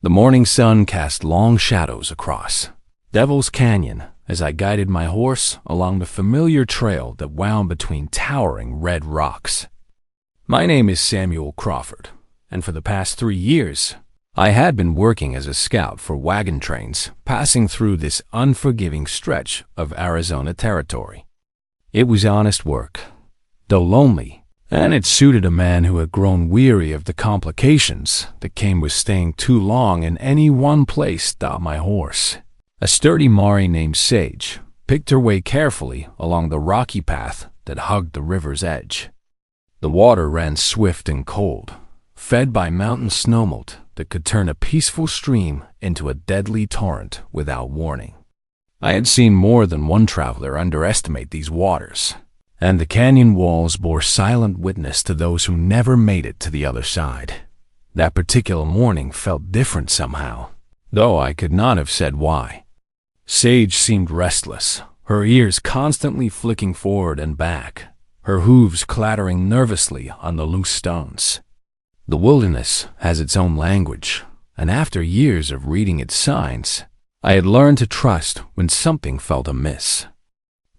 The morning sun cast long shadows across Devil's Canyon as I guided my horse along the familiar trail that wound between towering red rocks. My name is Samuel Crawford, and for the past 3 years, I had been working as a scout for wagon trains passing through this unforgiving stretch of Arizona territory. It was honest work, though lonely, and it suited a man who had grown weary of the complications that came with staying too long in any one place. My horse, a sturdy Mari named Sage, picked her way carefully along the rocky path that hugged the river's edge. The water ran swift and cold, fed by mountain snowmelt that could turn a peaceful stream into a deadly torrent without warning. I had seen more than one traveler underestimate these waters, and the canyon walls bore silent witness to those who never made it to the other side. That particular morning felt different somehow, though I could not have said why. Sage seemed restless, her ears constantly flicking forward and back, her hooves clattering nervously on the loose stones. The wilderness has its own language, and after years of reading its signs, I had learned to trust when something felt amiss.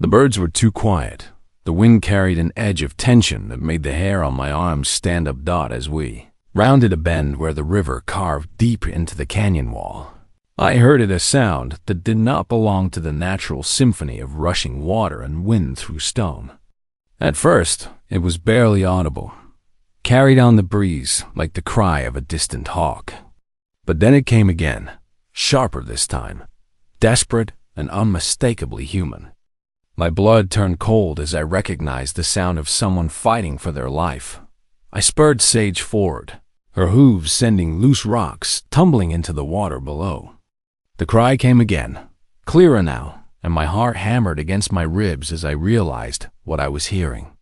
The birds were too quiet. The wind carried an edge of tension that made the hair on my arms stand up as we rounded a bend where the river carved deep into the canyon wall. I heard a sound that did not belong to the natural symphony of rushing water and wind through stone. At first, it was barely audible, carried on the breeze like the cry of a distant hawk. But then it came again, sharper this time, desperate and unmistakably human. My blood turned cold as I recognized the sound of someone fighting for their life. I spurred Sage forward, her hooves sending loose rocks tumbling into the water below. The cry came again, clearer now, and my heart hammered against my ribs as I realized what I was hearing.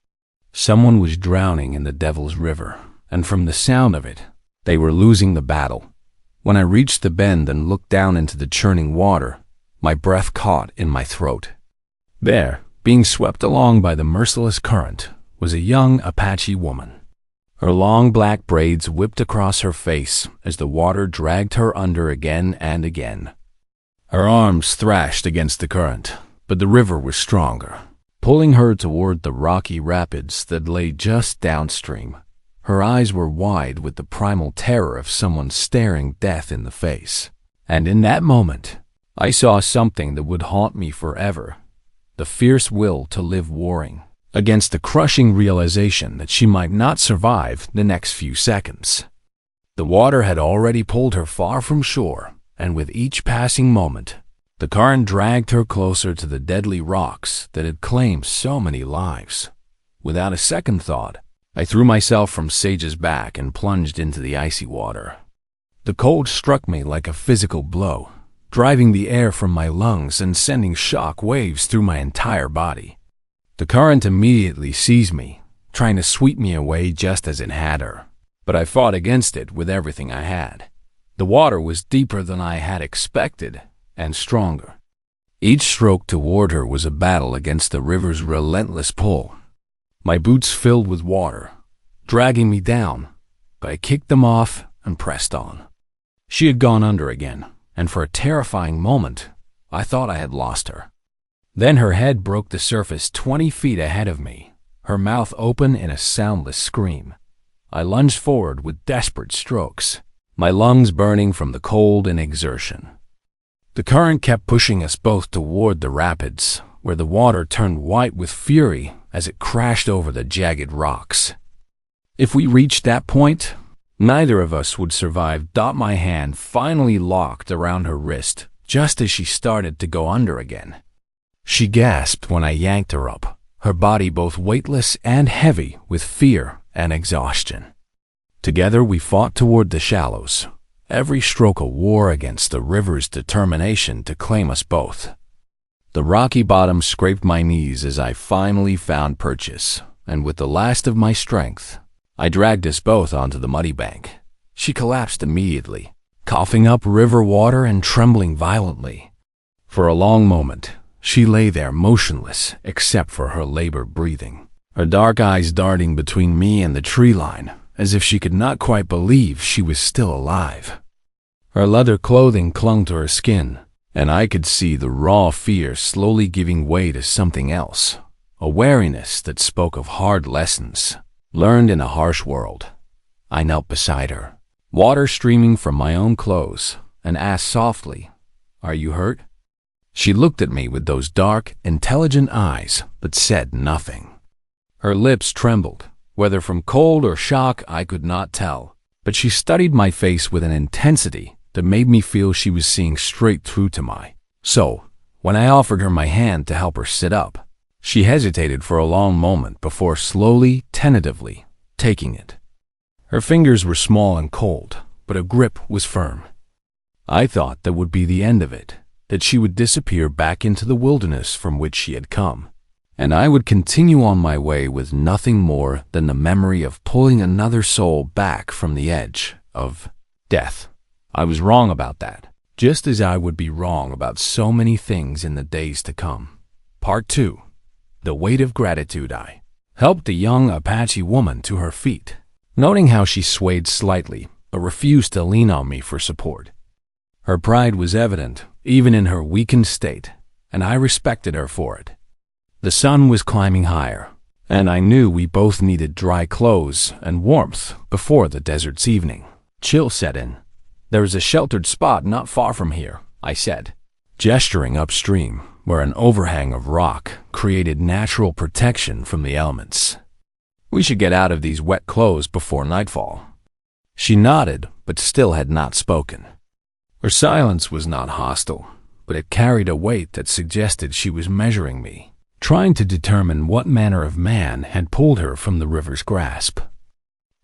Someone was drowning in the Devil's River, and from the sound of it, they were losing the battle. When I reached the bend and looked down into the churning water, my breath caught in my throat. There, being swept along by the merciless current, was a young Apache woman. Her long black braids whipped across her face as the water dragged her under again and again. Her arms thrashed against the current, but the river was stronger, pulling her toward the rocky rapids that lay just downstream. Her eyes were wide with the primal terror of someone staring death in the face. And in that moment, I saw something that would haunt me forever. The fierce will to live warring against the crushing realization that she might not survive the next few seconds. The water had already pulled her far from shore, and with each passing moment, the current dragged her closer to the deadly rocks that had claimed so many lives. Without a second thought, I threw myself from Sage's back and plunged into the icy water. The cold struck me like a physical blow, driving the air from my lungs and sending shock waves through my entire body. The current immediately seized me, trying to sweep me away just as it had her, but I fought against it with everything I had. The water was deeper than I had expected, and stronger. Each stroke toward her was a battle against the river's relentless pull. My boots filled with water, dragging me down, but I kicked them off and pressed on. She had gone under again, and for a terrifying moment, I thought I had lost her. Then her head broke the surface 20 feet ahead of me, her mouth open in a soundless scream. I lunged forward with desperate strokes, my lungs burning from the cold and exertion. The current kept pushing us both toward the rapids, where the water turned white with fury as it crashed over the jagged rocks. If we reached that point, neither of us would survive. My hand finally locked around her wrist just as she started to go under again. She gasped when I yanked her up, her body both weightless and heavy with fear and exhaustion. Together we fought toward the shallows, every stroke a war against the river's determination to claim us both. The rocky bottom scraped my knees as I finally found purchase, and with the last of my strength, I dragged us both onto the muddy bank. She collapsed immediately, coughing up river water and trembling violently. For a long moment, she lay there motionless except for her labored breathing, her dark eyes darting between me and the tree line, as if she could not quite believe she was still alive. Her leather clothing clung to her skin, and I could see the raw fear slowly giving way to something else, a wariness that spoke of hard lessons learned in a harsh world. I knelt beside her, water streaming from my own clothes, and asked softly, "Are you hurt?" She looked at me with those dark, intelligent eyes, but said nothing. Her lips trembled, whether from cold or shock I could not tell, but she studied my face with an intensity that made me feel she was seeing straight through to my. So, when I offered her my hand to help her sit up, she hesitated for a long moment before slowly, tentatively, taking it. Her fingers were small and cold, but her grip was firm. I thought that would be the end of it, that she would disappear back into the wilderness from which she had come, and I would continue on my way with nothing more than the memory of pulling another soul back from the edge of death. I was wrong about that, just as I would be wrong about so many things in the days to come. Part 2. The Weight of Gratitude. I helped a young Apache woman to her feet, noting how she swayed slightly but refused to lean on me for support. Her pride was evident, even in her weakened state, and I respected her for it. The sun was climbing higher, and I knew we both needed dry clothes and warmth before the desert's evening chill set in. "There is a sheltered spot not far from here," I said, gesturing upstream, where an overhang of rock created natural protection from the elements. "We should get out of these wet clothes before nightfall." She nodded, but still had not spoken. Her silence was not hostile, but it carried a weight that suggested she was measuring me, trying to determine what manner of man had pulled her from the river's grasp.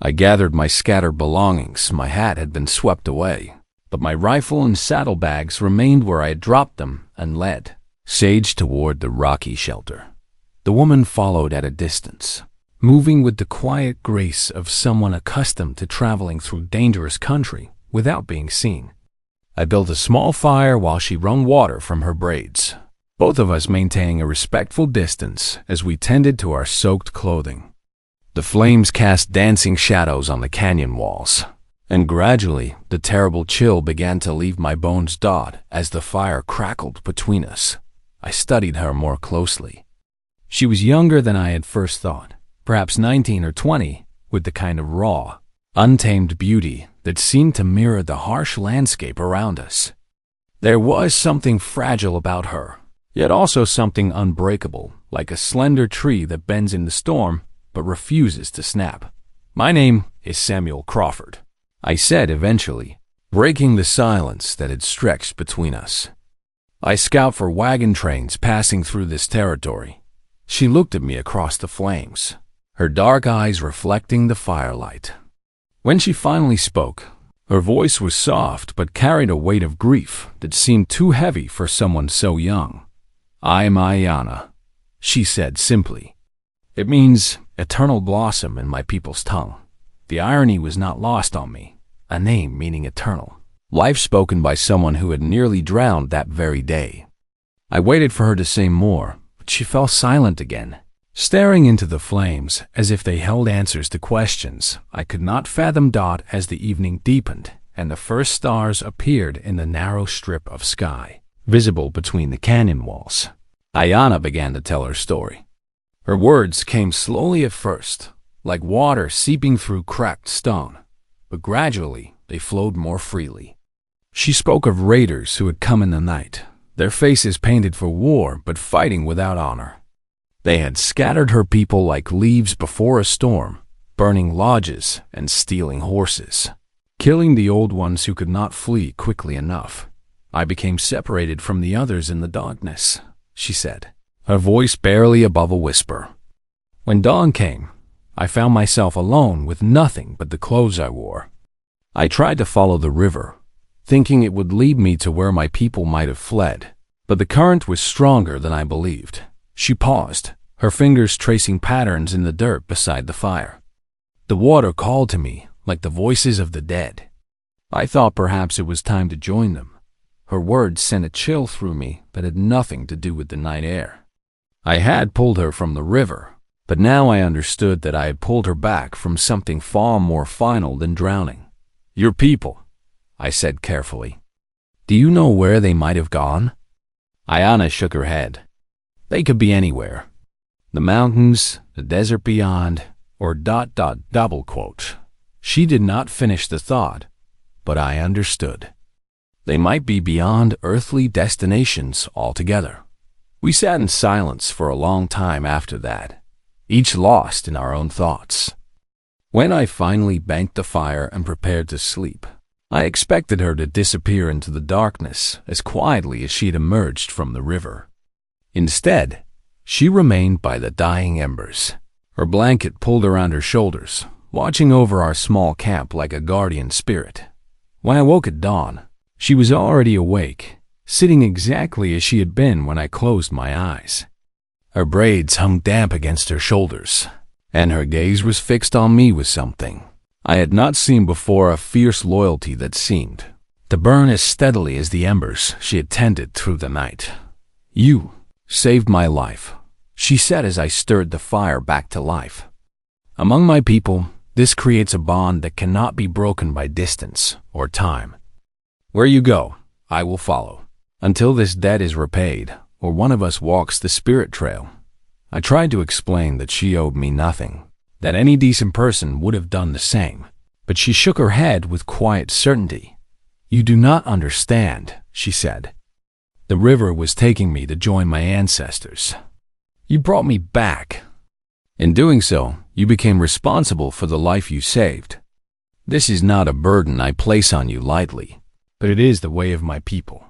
I gathered my scattered belongings. My hat had been swept away, but my rifle and saddlebags remained where I had dropped them, and led Sage toward the rocky shelter. The woman followed at a distance, moving with the quiet grace of someone accustomed to traveling through dangerous country without being seen. I built a small fire while she wrung water from her braids, both of us maintaining a respectful distance as we tended to our soaked clothing. The flames cast dancing shadows on the canyon walls, and gradually the terrible chill began to leave my bones taut as the fire crackled between us. I studied her more closely. She was younger than I had first thought, perhaps 19 or 20, with the kind of raw, untamed beauty that seemed to mirror the harsh landscape around us. There was something fragile about her, yet also something unbreakable, like a slender tree that bends in the storm but refuses to snap. "My name is Samuel Crawford," I said eventually, breaking the silence that had stretched between us. "I scout for wagon trains passing through this territory." She looked at me across the flames, her dark eyes reflecting the firelight. When she finally spoke, her voice was soft but carried a weight of grief that seemed too heavy for someone so young. "I am Ayana," she said simply. "It means eternal blossom in my people's tongue." The irony was not lost on me. A name meaning eternal. Life spoken by someone who had nearly drowned that very day. I waited for her to say more, but she fell silent again, staring into the flames as if they held answers to questions I could not fathom. As the evening deepened and the first stars appeared in the narrow strip of sky visible between the canyon walls, Ayana began to tell her story. Her words came slowly at first, like water seeping through cracked stone, but gradually they flowed more freely. She spoke of raiders who had come in the night, their faces painted for war but fighting without honor. They had scattered her people like leaves before a storm, burning lodges and stealing horses, killing the old ones who could not flee quickly enough. "I became separated from the others in the darkness," she said, her voice barely above a whisper. "When dawn came, I found myself alone with nothing but the clothes I wore. I tried to follow the river, thinking it would lead me to where my people might have fled, but the current was stronger than I believed." She paused, her fingers tracing patterns in the dirt beside the fire. "The water called to me like the voices of the dead. I thought perhaps it was time to join them." Her words sent a chill through me that had nothing to do with the night air. I had pulled her from the river, but now I understood that I had pulled her back from something far more final than drowning. "Your people," I said carefully. Do you know where they might have gone? Ayana shook her head. They could be anywhere. The mountains, the desert beyond, or ... double quote. She did not finish the thought, but I understood. They might be beyond earthly destinations altogether. We sat in silence for a long time after that, each lost in our own thoughts. When I finally banked the fire and prepared to sleep, I expected her to disappear into the darkness as quietly as she'd emerged from the river. Instead, she remained by the dying embers, her blanket pulled around her shoulders, watching over our small camp like a guardian spirit. When I woke at dawn, she was already awake, sitting exactly as she had been when I closed my eyes. Her braids hung damp against her shoulders, and her gaze was fixed on me with something I had not seen before, a fierce loyalty that seemed to burn as steadily as the embers she had tended through the night. You saved my life, she said as I stirred the fire back to life. Among my people, this creates a bond that cannot be broken by distance or time. Where you go, I will follow, until this debt is repaid or one of us walks the spirit trail. I tried to explain that she owed me nothing, that any decent person would have done the same, but she shook her head with quiet certainty. You do not understand, she said. The river was taking me to join my ancestors. You brought me back. In doing so, you became responsible for the life you saved. This is not a burden I place on you lightly, but it is the way of my people.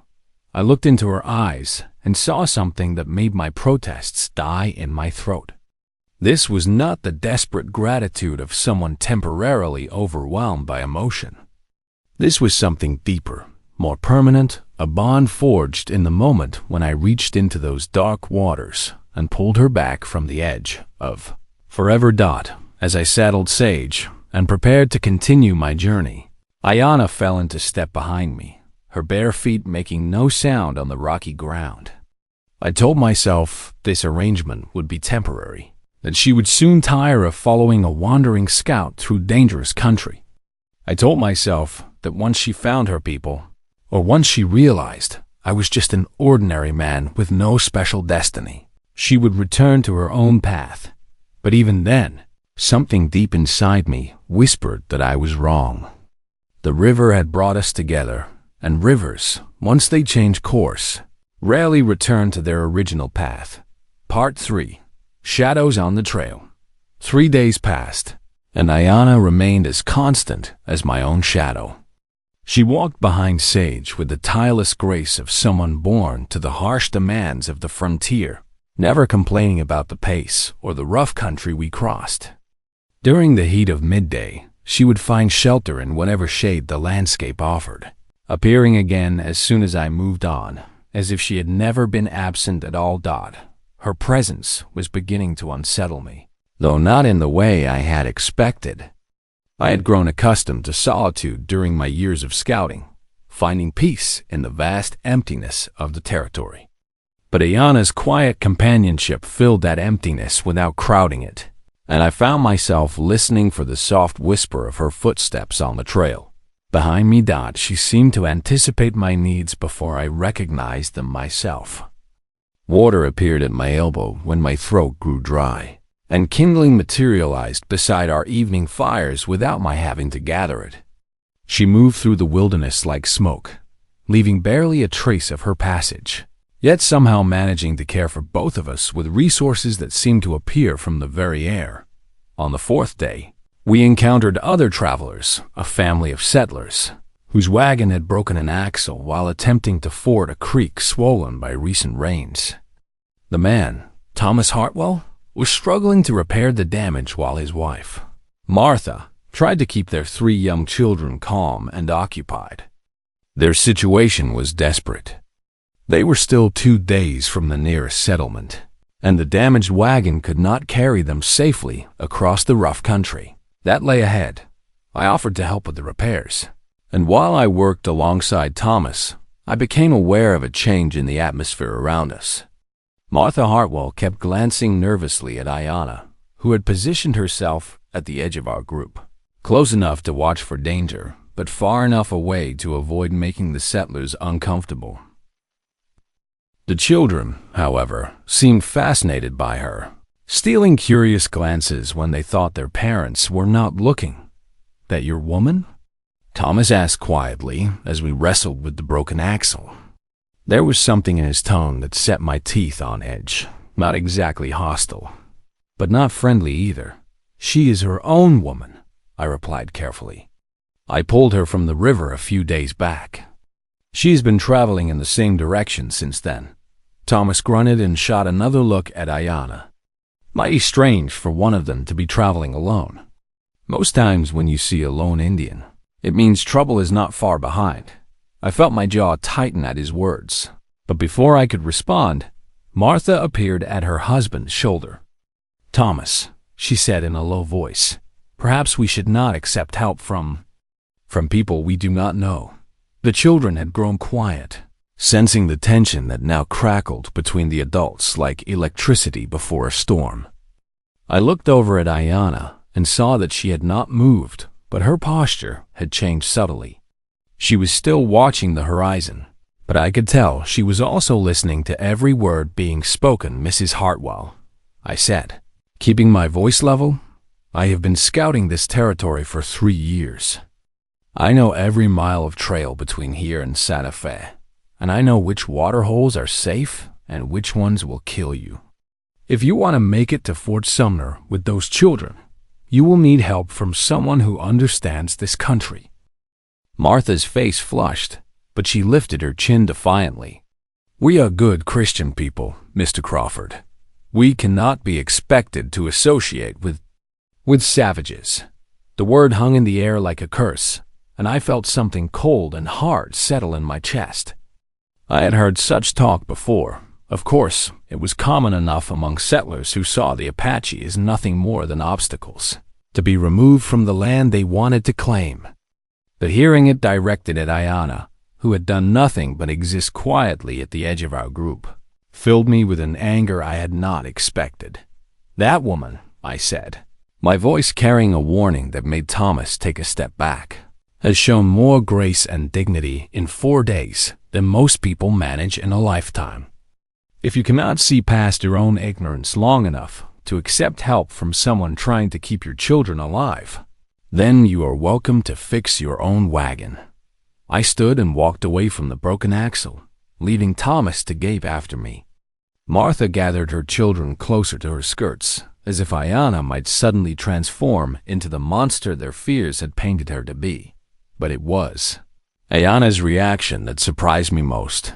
I looked into her eyes and saw something that made my protests die in my throat. This was not the desperate gratitude of someone temporarily overwhelmed by emotion. This was something deeper, more permanent, a bond forged in the moment when I reached into those dark waters and pulled her back from the edge of forever. As I saddled Sage and prepared to continue my journey, Ayana fell into step behind me, her bare feet making no sound on the rocky ground. I told myself this arrangement would be temporary, that she would soon tire of following a wandering scout through dangerous country. I told myself that once she found her people, or once she realized I was just an ordinary man with no special destiny, she would return to her own path. But even then, something deep inside me whispered that I was wrong. The river had brought us together, and rivers, once they change course, rarely return to their original path. Part 3. Shadows on the Trail. 3 days passed, and Ayana remained as constant as my own shadow. She walked behind Sage with the tireless grace of someone born to the harsh demands of the frontier, never complaining about the pace or the rough country we crossed. During the heat of midday, she would find shelter in whatever shade the landscape offered, appearing again as soon as I moved on, as if she had never been absent at all. Her presence was beginning to unsettle me, though not in the way I had expected. I had grown accustomed to solitude during my years of scouting, finding peace in the vast emptiness of the territory. But Ayana's quiet companionship filled that emptiness without crowding it, and I found myself listening for the soft whisper of her footsteps on the trail. Behind me, she seemed to anticipate my needs before I recognized them myself. Water appeared at my elbow when my throat grew dry, and kindling materialized beside our evening fires without my having to gather it. She moved through the wilderness like smoke, leaving barely a trace of her passage, yet somehow managing to care for both of us with resources that seemed to appear from the very air. On the 4th day, we encountered other travelers, a family of settlers, whose wagon had broken an axle while attempting to ford a creek swollen by recent rains. The man, Thomas Hartwell, was struggling to repair the damage while his wife, Martha, tried to keep their 3 young children calm and occupied. Their situation was desperate. They were still 2 days from the nearest settlement, and the damaged wagon could not carry them safely across the rough country that lay ahead. I offered to help with the repairs, and while I worked alongside Thomas, I became aware of a change in the atmosphere around us. Martha Hartwell kept glancing nervously at Ayana, who had positioned herself at the edge of our group, close enough to watch for danger, but far enough away to avoid making the settlers uncomfortable. The children, however, seemed fascinated by her, stealing curious glances when they thought their parents were not looking. "That your woman?" Thomas asked quietly as we wrestled with the broken axle. There was something in his tone that set my teeth on edge. Not exactly hostile, but not friendly either. "She is her own woman," I replied carefully. "I pulled her from the river a few days back. She's been traveling in the same direction since then." Thomas grunted and shot another look at Ayana. Mighty strange for one of them to be traveling alone. Most times when you see a lone Indian, it means trouble is not far behind. I felt my jaw tighten at his words, but before I could respond, Martha appeared at her husband's shoulder. "Thomas," she said in a low voice, "perhaps we should not accept help from people we do not know." The children had grown quiet, sensing the tension that now crackled between the adults like electricity before a storm. I looked over at Ayana and saw that she had not moved, but her posture had changed subtly. She was still watching the horizon, but I could tell she was also listening to every word being spoken. "Mrs. Hartwell," I said, keeping my voice level, "I have been scouting this territory for 3 years. I know every mile of trail between here and Santa Fe, and I know which water holes are safe and which ones will kill you. If you want to make it to Fort Sumner with those children, you will need help from someone who understands this country." Martha's face flushed, but she lifted her chin defiantly. "We are good Christian people, Mr. Crawford. We cannot be expected to associate with savages." The word hung in the air like a curse, and I felt something cold and hard settle in my chest. I had heard such talk before. Of course, it was common enough among settlers who saw the Apache as nothing more than obstacles to be removed from the land they wanted to claim. But hearing it directed at Ayana, who had done nothing but exist quietly at the edge of our group, filled me with an anger I had not expected. "That woman," I said, my voice carrying a warning that made Thomas take a step back, "has shown more grace and dignity in 4 days than most people manage in a lifetime. If you cannot see past your own ignorance long enough to accept help from someone trying to keep your children alive, then you are welcome to fix your own wagon." I stood and walked away from the broken axle, leaving Thomas to gape after me. Martha gathered her children closer to her skirts, as if Ayana might suddenly transform into the monster their fears had painted her to be. But it was Ayana's reaction that surprised me most.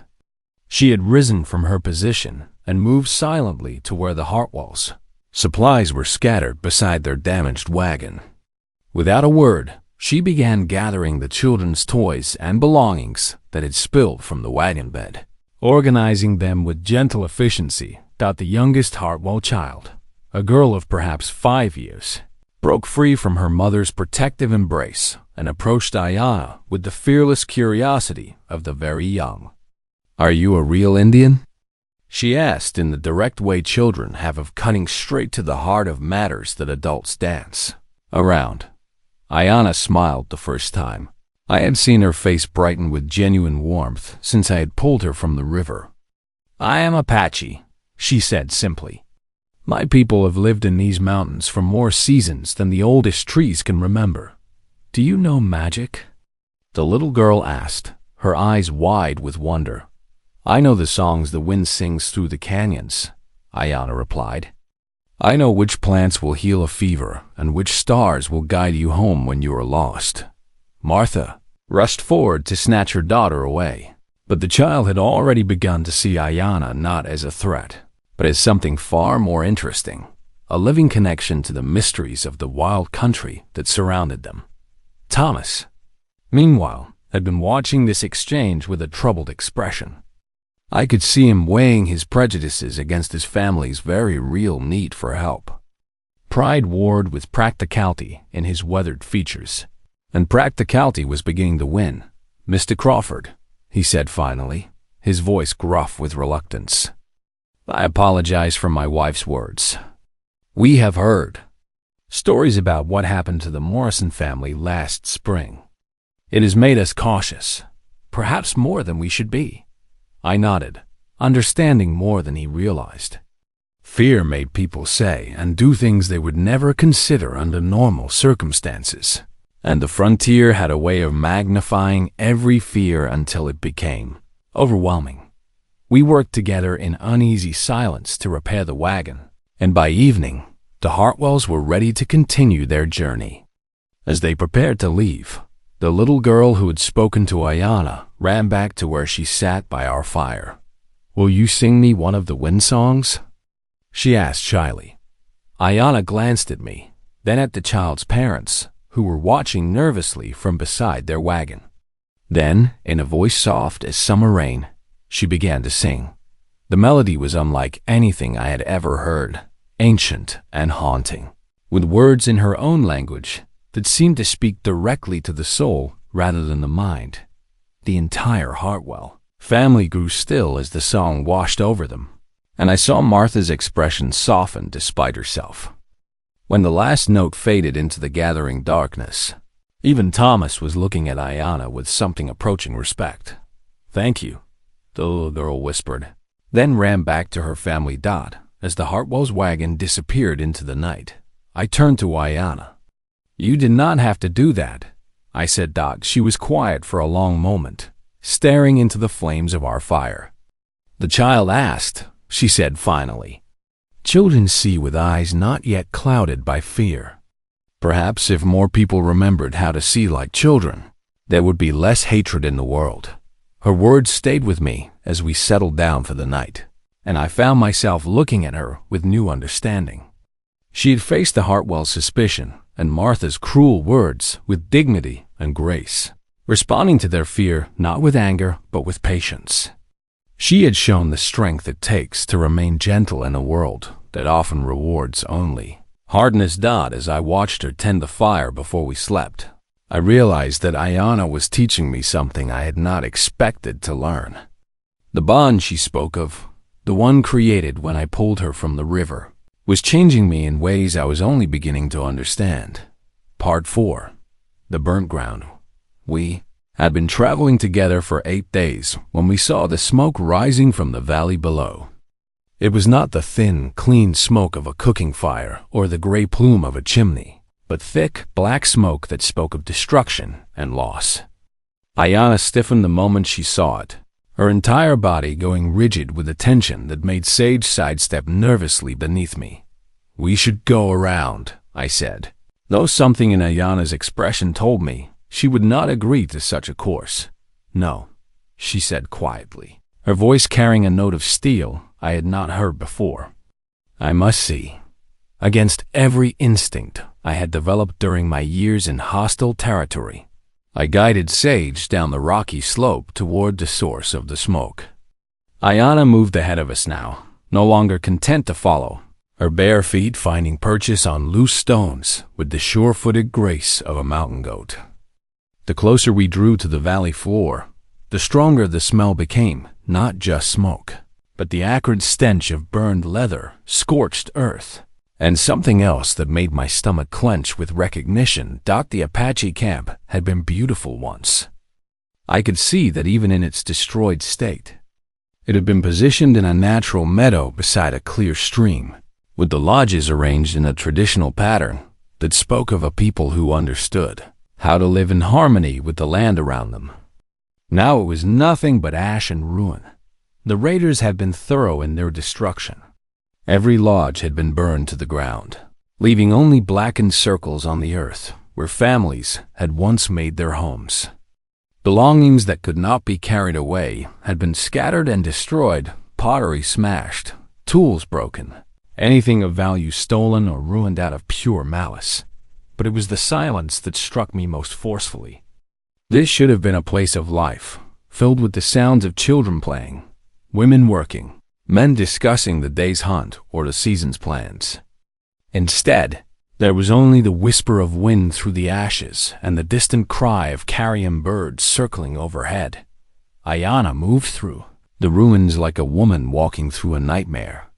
She had risen from her position and moved silently to where the Hartwells' supplies were scattered beside their damaged wagon. Without a word, she began gathering the children's toys and belongings that had spilled from the wagon bed, organizing them with gentle efficiency. The youngest Hartwell child, a girl of perhaps 5 years, broke free from her mother's protective embrace and approached Ayana with the fearless curiosity of the very young. "Are you a real Indian?" she asked in the direct way children have of cutting straight to the heart of matters that adults dance around. Ayana smiled the first time. I had seen her face brighten with genuine warmth since I had pulled her from the river. "I am Apache," she said simply. "My people have lived in these mountains for more seasons than the oldest trees can remember. Do you know magic?" The little girl asked, her eyes wide with wonder. "I know the songs the wind sings through the canyons," Ayana replied. "I know which plants will heal a fever and which stars will guide you home when you are lost." Martha rushed forward to snatch her daughter away, but the child had already begun to see Ayana not as a threat, but as something far more interesting, a living connection to the mysteries of the wild country that surrounded them. Thomas, meanwhile, had been watching this exchange with a troubled expression. I could see him weighing his prejudices against his family's very real need for help. Pride warred with practicality in his weathered features, and practicality was beginning to win. "Mr. Crawford," he said finally, his voice gruff with reluctance, "I apologize for my wife's words. We have heard stories about what happened to the Morrison family last spring. It has made us cautious, perhaps more than we should be. I nodded, understanding more than he realized. Fear made people say and do things they would never consider under normal circumstances, and the frontier had a way of magnifying every fear until it became overwhelming. We worked together in uneasy silence to repair the wagon, and by evening, the Hartwells were ready to continue their journey. As they prepared to leave, the little girl who had spoken to Ayana ran back to where she sat by our fire. "Will you sing me one of the wind songs?" she asked shyly. Ayana glanced at me, then at the child's parents, who were watching nervously from beside their wagon. Then, in a voice soft as summer rain, she began to sing. The melody was unlike anything I had ever heard, ancient and haunting, with words in her own language that seemed to speak directly to the soul rather than the mind. The entire Hartwell family grew still as the song washed over them, and I saw Martha's expression soften despite herself. When the last note faded into the gathering darkness, even Thomas was looking at Ayana with something approaching respect. "Thank you," the little girl whispered, then ran back to her family dot as the Hartwell's wagon disappeared into the night. I turned to Ayana. "You did not have to do that," I said. She was quiet for a long moment, staring into the flames of our fire. "The child asked," she said finally. "Children see with eyes not yet clouded by fear. Perhaps if more people remembered how to see like children, there would be less hatred in the world." Her words stayed with me as we settled down for the night, and I found myself looking at her with new understanding. She had faced the Hartwell's suspicion and Martha's cruel words with dignity and grace, responding to their fear not with anger but with patience. She had shown the strength it takes to remain gentle in a world that often rewards only hardness. As I watched her tend the fire before we slept, I realized that Ayana was teaching me something I had not expected to learn. The bond she spoke of, the one created when I pulled her from the river, was changing me in ways I was only beginning to understand. Part 4. The Burnt Ground. We had been traveling together for 8 days when we saw the smoke rising from the valley below. It was not the thin, clean smoke of a cooking fire or the gray plume of a chimney, but thick, black smoke that spoke of destruction and loss. Ayana stiffened the moment she saw it, her entire body going rigid with a tension that made Sage sidestep nervously beneath me. "We should go around," I said, though something in Ayana's expression told me she would not agree to such a course. "No," she said quietly, her voice carrying a note of steel I had not heard before. "I must see." Against every instinct I had developed during my years in hostile territory, I guided Sage down the rocky slope toward the source of the smoke. Ayana moved ahead of us now, no longer content to follow, her bare feet finding purchase on loose stones with the sure-footed grace of a mountain goat. The closer we drew to the valley floor, the stronger the smell became, not just smoke, but the acrid stench of burned leather, scorched earth, and something else that made my stomach clench with recognition. The Apache camp had been beautiful once. I could see that even in its destroyed state, it had been positioned in a natural meadow beside a clear stream, with the lodges arranged in a traditional pattern that spoke of a people who understood how to live in harmony with the land around them. Now it was nothing but ash and ruin. The raiders had been thorough in their destruction. Every lodge had been burned to the ground, leaving only blackened circles on the earth where families had once made their homes. Belongings that could not be carried away had been scattered and destroyed, pottery smashed, tools broken, anything of value stolen or ruined out of pure malice. But it was the silence that struck me most forcefully. This should have been a place of life, filled with the sounds of children playing, women working, men discussing the day's hunt or the season's plans. Instead, there was only the whisper of wind through the ashes and the distant cry of carrion birds circling overhead. Ayana moved through the ruins like a woman walking through a nightmare.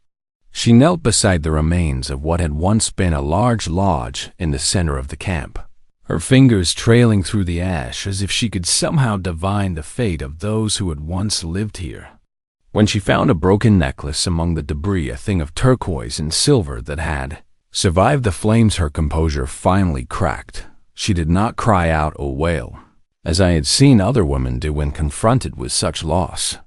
She knelt beside the remains of what had once been a large lodge in the center of the camp, her fingers trailing through the ash as if she could somehow divine the fate of those who had once lived here. When she found a broken necklace among the debris, a thing of turquoise and silver that had survived the flames, her composure finally cracked. She did not cry out or wail, as I had seen other women do when confronted with such loss.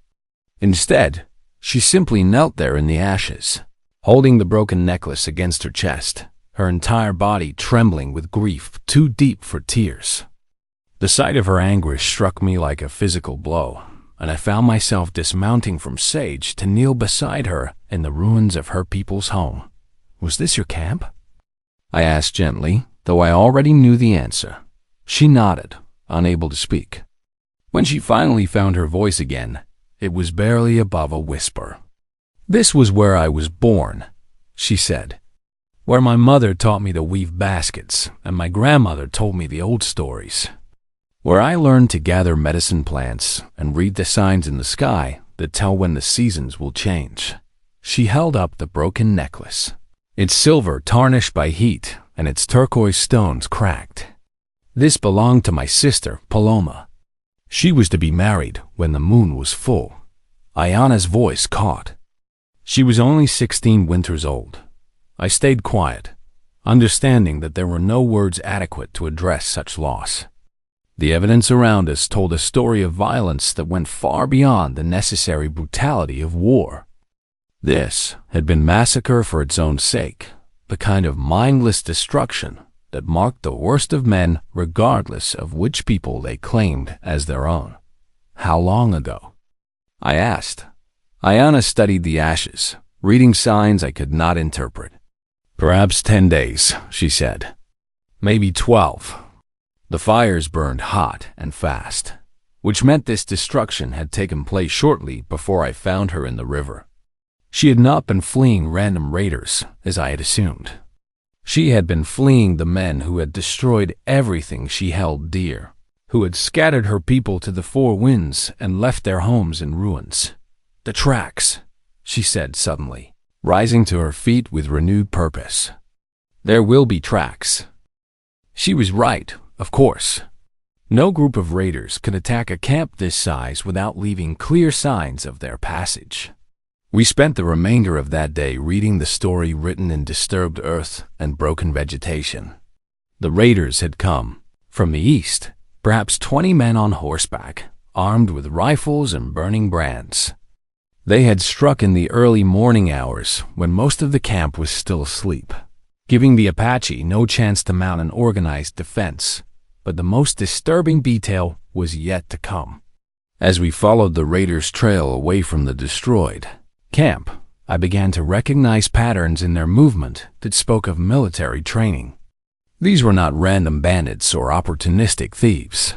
Instead, she simply knelt there in the ashes, holding the broken necklace against her chest, her entire body trembling with grief too deep for tears. The sight of her anguish struck me like a physical blow, and I found myself dismounting from Sage to kneel beside her in the ruins of her people's home. "Was this your camp?" I asked gently, though I already knew the answer. She nodded, unable to speak. When she finally found her voice again, it was barely above a whisper. "This was where I was born," she said. "Where my mother taught me to weave baskets, and my grandmother told me the old stories. Where I learned to gather medicine plants and read the signs in the sky that tell when the seasons will change." She held up the broken necklace, its silver tarnished by heat and its turquoise stones cracked. "This belonged to my sister, Paloma. She was to be married when the moon was full." Ayana's voice caught. She was only 16 winters old. I stayed quiet, understanding that there were no words adequate to address such loss. The evidence around us told a story of violence that went far beyond the necessary brutality of war. This had been massacre for its own sake, the kind of mindless destruction that marked the worst of men regardless of which people they claimed as their own. "How long ago?" I asked. Ayana studied the ashes, reading signs I could not interpret. "Perhaps 10 days, she said. "Maybe 12. The fires burned hot and fast, which meant this destruction had taken place shortly before I found her in the river. She had not been fleeing random raiders, as I had assumed. She had been fleeing the men who had destroyed everything she held dear, who had scattered her people to the four winds and left their homes in ruins. "The tracks," she said suddenly, rising to her feet with renewed purpose. "There will be tracks." She was right, of course. No group of raiders could attack a camp this size without leaving clear signs of their passage. We spent the remainder of that day reading the story written in disturbed earth and broken vegetation. The raiders had come from the east, perhaps 20 men on horseback, armed with rifles and burning brands. They had struck in the early morning hours when most of the camp was still asleep, giving the Apache no chance to mount an organized defense. But the most disturbing detail was yet to come. As we followed the raiders' trail away from the destroyed camp, I began to recognize patterns in their movement that spoke of military training. These were not random bandits or opportunistic thieves.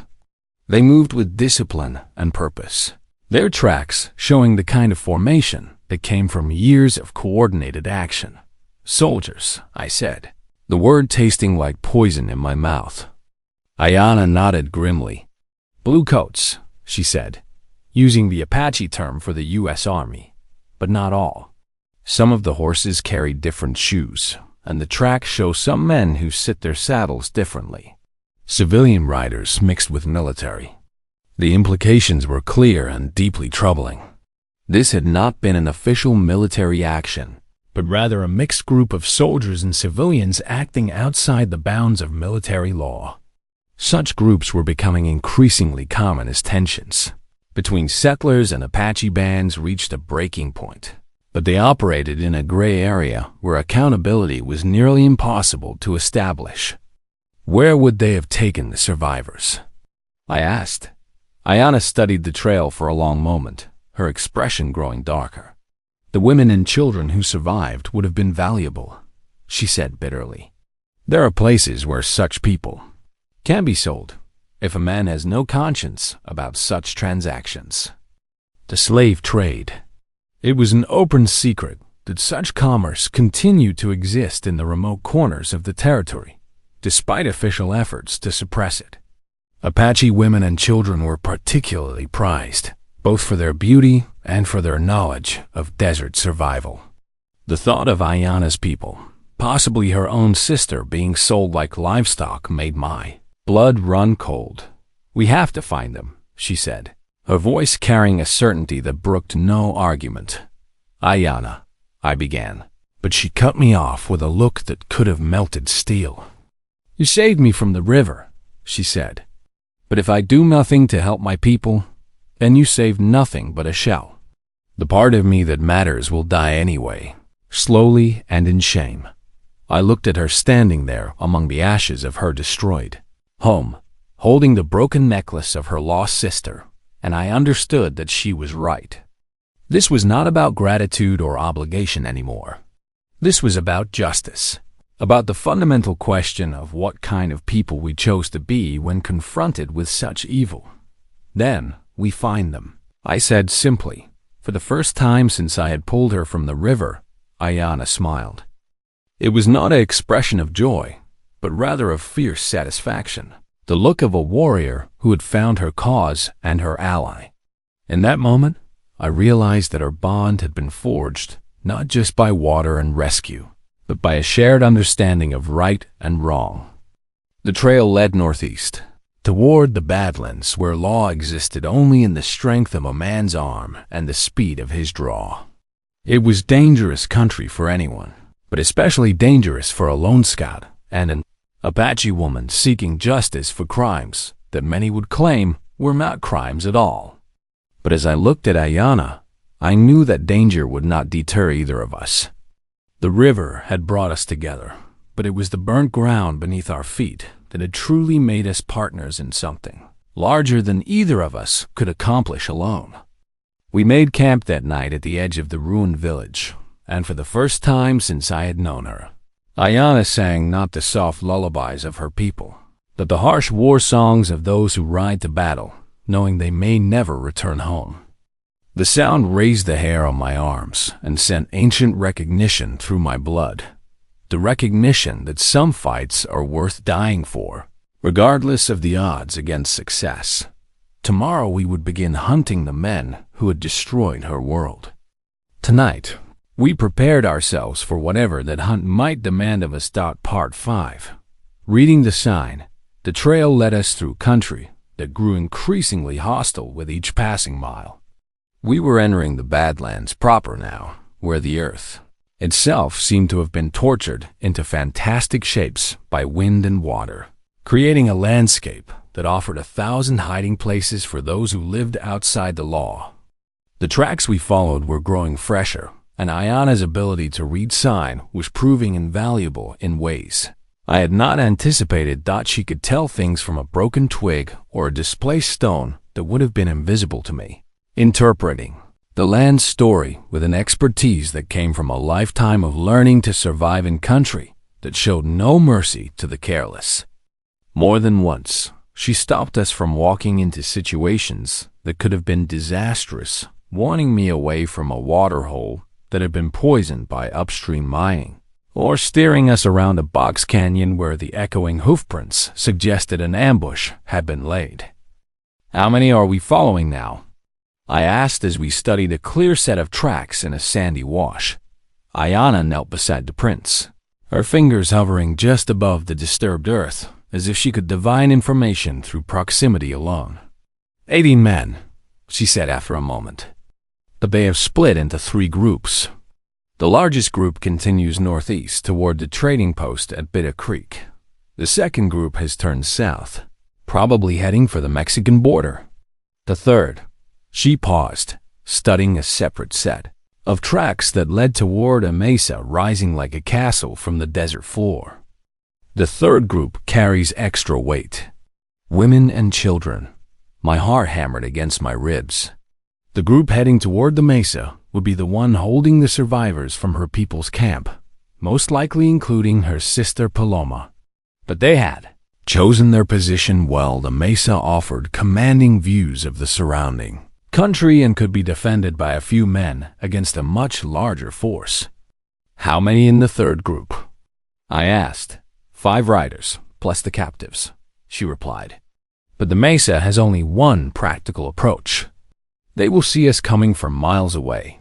They moved with discipline and purpose, their tracks showing the kind of formation that came from years of coordinated action. "Soldiers," I said, the word tasting like poison in my mouth. Ayana nodded grimly. "Bluecoats," she said, using the Apache term for the U.S. Army. But not all. Some of the horses carried different shoes, and the tracks show some men who sit their saddles differently. Civilian riders mixed with military. The implications were clear and deeply troubling. This had not been an official military action, but rather a mixed group of soldiers and civilians acting outside the bounds of military law. Such groups were becoming increasingly common as tensions between settlers and Apache bands reached a breaking point. But they operated in a gray area where accountability was nearly impossible to establish. Where would they have taken the survivors? I asked. Ayana studied the trail for a long moment, her expression growing darker. "The women and children who survived would have been valuable," she said bitterly. "There are places where such people can be sold if a man has no conscience about such transactions." The slave trade. It was an open secret that such commerce continued to exist in the remote corners of the territory, despite official efforts to suppress it. Apache women and children were particularly prized, both for their beauty and for their knowledge of desert survival. The thought of Ayana's people, possibly her own sister, being sold like livestock made my blood run cold. "We have to find them," she said, her voice carrying a certainty that brooked no argument. "Ayana," I began, but she cut me off with a look that could have melted steel. "You saved me from the river," she said, "but if I do nothing to help my people, then you saved nothing but a shell. The part of me that matters will die anyway." Slowly and in shame, I looked at her standing there among the ashes of her destroyed home, holding the broken necklace of her lost sister, and I understood that she was right. This was not about gratitude or obligation anymore. This was about justice, about the fundamental question of what kind of people we chose to be when confronted with such evil. "Then we find them," I said simply. For the first time since I had pulled her from the river, Ayana smiled. It was not an expression of joy, but rather of fierce satisfaction, the look of a warrior who had found her cause and her ally. In that moment, I realized that our bond had been forged not just by water and rescue, but by a shared understanding of right and wrong. The trail led northeast, toward the Badlands, where law existed only in the strength of a man's arm and the speed of his draw. It was dangerous country for anyone, but especially dangerous for a lone scout and an Apache woman seeking justice for crimes that many would claim were not crimes at all. But as I looked at Ayana, I knew that danger would not deter either of us. The river had brought us together, but it was the burnt ground beneath our feet that had truly made us partners in something larger than either of us could accomplish alone. We made camp that night at the edge of the ruined village, and for the first time since I had known her, Ayana sang not the soft lullabies of her people, but the harsh war songs of those who ride to battle, knowing they may never return home. The sound raised the hair on my arms and sent ancient recognition through my blood, the recognition that some fights are worth dying for, regardless of the odds against success. Tomorrow we would begin hunting the men who had destroyed her world. Tonight, we prepared ourselves for whatever that hunt might demand of us. Part 5. Reading the sign, the trail led us through country that grew increasingly hostile with each passing mile. We were entering the Badlands proper now, where the earth itself seemed to have been tortured into fantastic shapes by wind and water, creating a landscape that offered 1,000 hiding places for those who lived outside the law. The tracks we followed were growing fresher, and Ayana's ability to read sign was proving invaluable in ways I had not anticipated. She could tell things from a broken twig or a displaced stone that would have been invisible to me, interpreting the land's story with an expertise that came from a lifetime of learning to survive in country that showed no mercy to the careless. More than once, she stopped us from walking into situations that could have been disastrous, warning me away from a waterhole that had been poisoned by upstream mining, or steering us around a box canyon where the echoing hoofprints suggested an ambush had been laid. "How many are we following now?" I asked as we studied a clear set of tracks in a sandy wash. Ayana knelt beside the prints, her fingers hovering just above the disturbed earth, as if she could divine information through proximity alone. 18 men, she said after a moment. But they have split into 3 groups. The largest group continues northeast toward the trading post at Bitter Creek. The second group has turned south, probably heading for the Mexican border. The third, she paused, studying a separate set of tracks that led toward a mesa rising like a castle from the desert floor. The third group carries extra weight. Women and children. My heart hammered against my ribs. The group heading toward the mesa would be the one holding the survivors from her people's camp, most likely including her sister Paloma. But they had chosen their position well. The mesa offered commanding views of the surrounding country and could be defended by a few men against a much larger force. "How many in the third group?" I asked. 5 riders, plus the captives, she replied. But the mesa has only one practical approach. They will see us coming from miles away.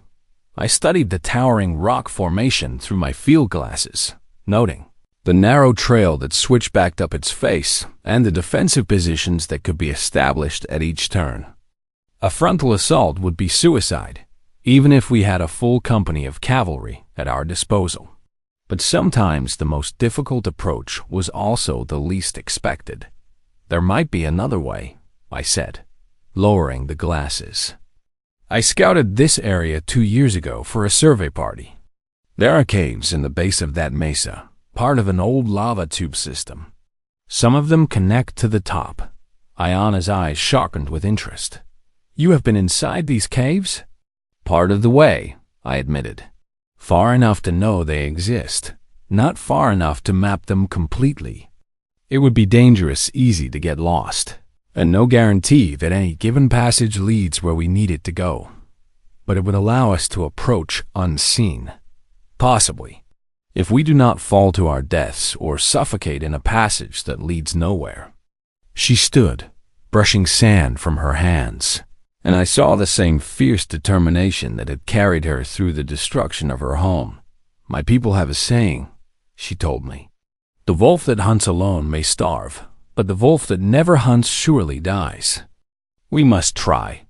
I studied the towering rock formation through my field glasses, noting The narrow trail that switchbacked up its face, and the defensive positions that could be established at each turn. A frontal assault would be suicide, even if we had a full company of cavalry at our disposal. But sometimes the most difficult approach was also the least expected. There might be another way, I said, lowering the glasses. I scouted this area 2 years ago for a survey party. There are caves in the base of that mesa, part of an old lava tube system. Some of them connect to the top. Ayana's eyes sharpened with interest. You have been inside these caves? Part of the way, I admitted. Far enough to know they exist, not far enough to map them completely. It would be easy to get lost, and no guarantee that any given passage leads where we need it to go. But it would allow us to approach unseen. Possibly, if we do not fall to our deaths or suffocate in a passage that leads nowhere. She stood, brushing sand from her hands, and I saw the same fierce determination that had carried her through the destruction of her home. My people have a saying, she told me. The wolf that hunts alone may starve, but the wolf that never hunts surely dies. We must try.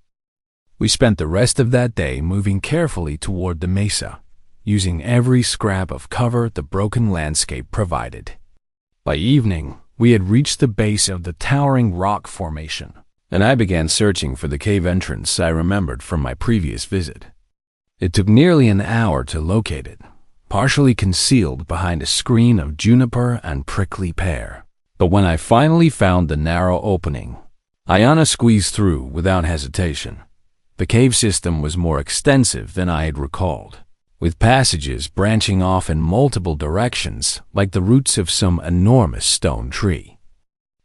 We spent the rest of that day moving carefully toward the mesa, using every scrap of cover the broken landscape provided. By evening, we had reached the base of the towering rock formation, and I began searching for the cave entrance I remembered from my previous visit. It took nearly an hour to locate it, partially concealed behind a screen of juniper and prickly pear. But when I finally found the narrow opening, Ayana squeezed through without hesitation. The cave system was more extensive than I had recalled, with passages branching off in multiple directions like the roots of some enormous stone tree.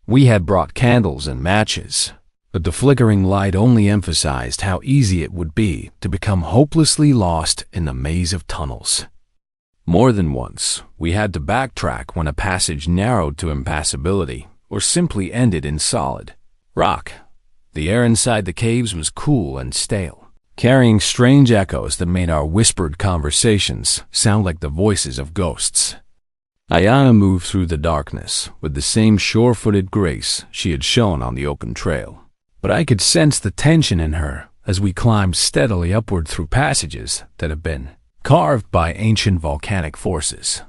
We had brought candles and matches, but the flickering light only emphasized how easy it would be to become hopelessly lost in the maze of tunnels. More than once, we had to backtrack when a passage narrowed to impassability or simply ended in solid rock. The air inside the caves was cool and stale, carrying strange echoes that made our whispered conversations sound like the voices of ghosts. Ayana moved through the darkness with the same sure-footed grace she had shown on the open trail, but I could sense the tension in her as we climbed steadily upward through passages that had been carved by ancient volcanic forces.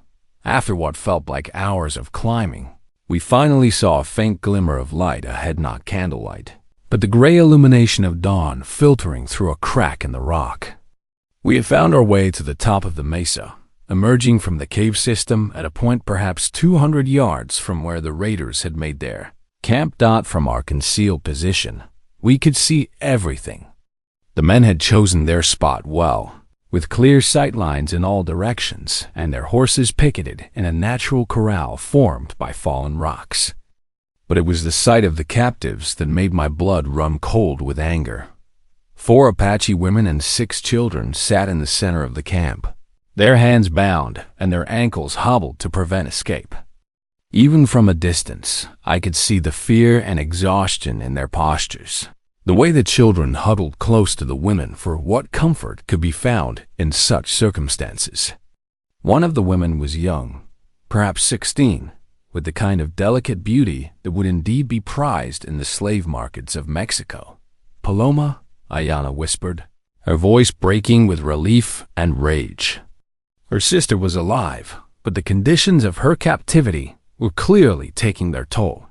After what felt like hours of climbing, we finally saw a faint glimmer of light ahead, not candlelight, but the gray illumination of dawn filtering through a crack in the rock. We had found our way to the top of the mesa, emerging from the cave system at a point perhaps 200 yards from where the raiders had made their camp. From our concealed position, we could see everything. The men had chosen their spot well, with clear sight lines in all directions and their horses picketed in a natural corral formed by fallen rocks. But it was the sight of the captives that made my blood run cold with anger. 4 Apache women and 6 children sat in the center of the camp, their hands bound and their ankles hobbled to prevent escape. Even from a distance, I could see the fear and exhaustion in their postures, the way the children huddled close to the women for what comfort could be found in such circumstances. One of the women was young, perhaps 16, with the kind of delicate beauty that would indeed be prized in the slave markets of Mexico. "Paloma," Ayana whispered, her voice breaking with relief and rage. Her sister was alive, but the conditions of her captivity were clearly taking their toll.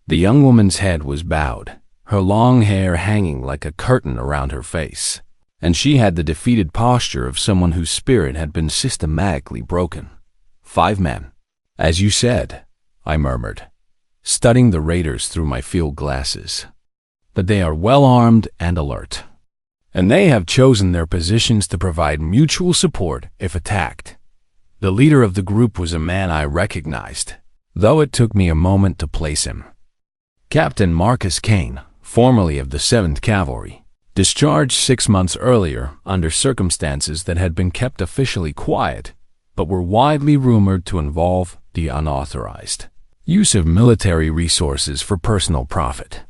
The young woman's head was bowed, her long hair hanging like a curtain around her face, and she had the defeated posture of someone whose spirit had been systematically broken. 5 men. "As you said," I murmured, studying the raiders through my field glasses. "But they are well armed and alert, and they have chosen their positions to provide mutual support if attacked." The leader of the group was a man I recognized, though it took me a moment to place him. Captain Marcus Kane, formerly of the 7th Cavalry, discharged 6 months earlier under circumstances that had been kept officially quiet, but were widely rumored to involve the unauthorized use of military resources for personal profit.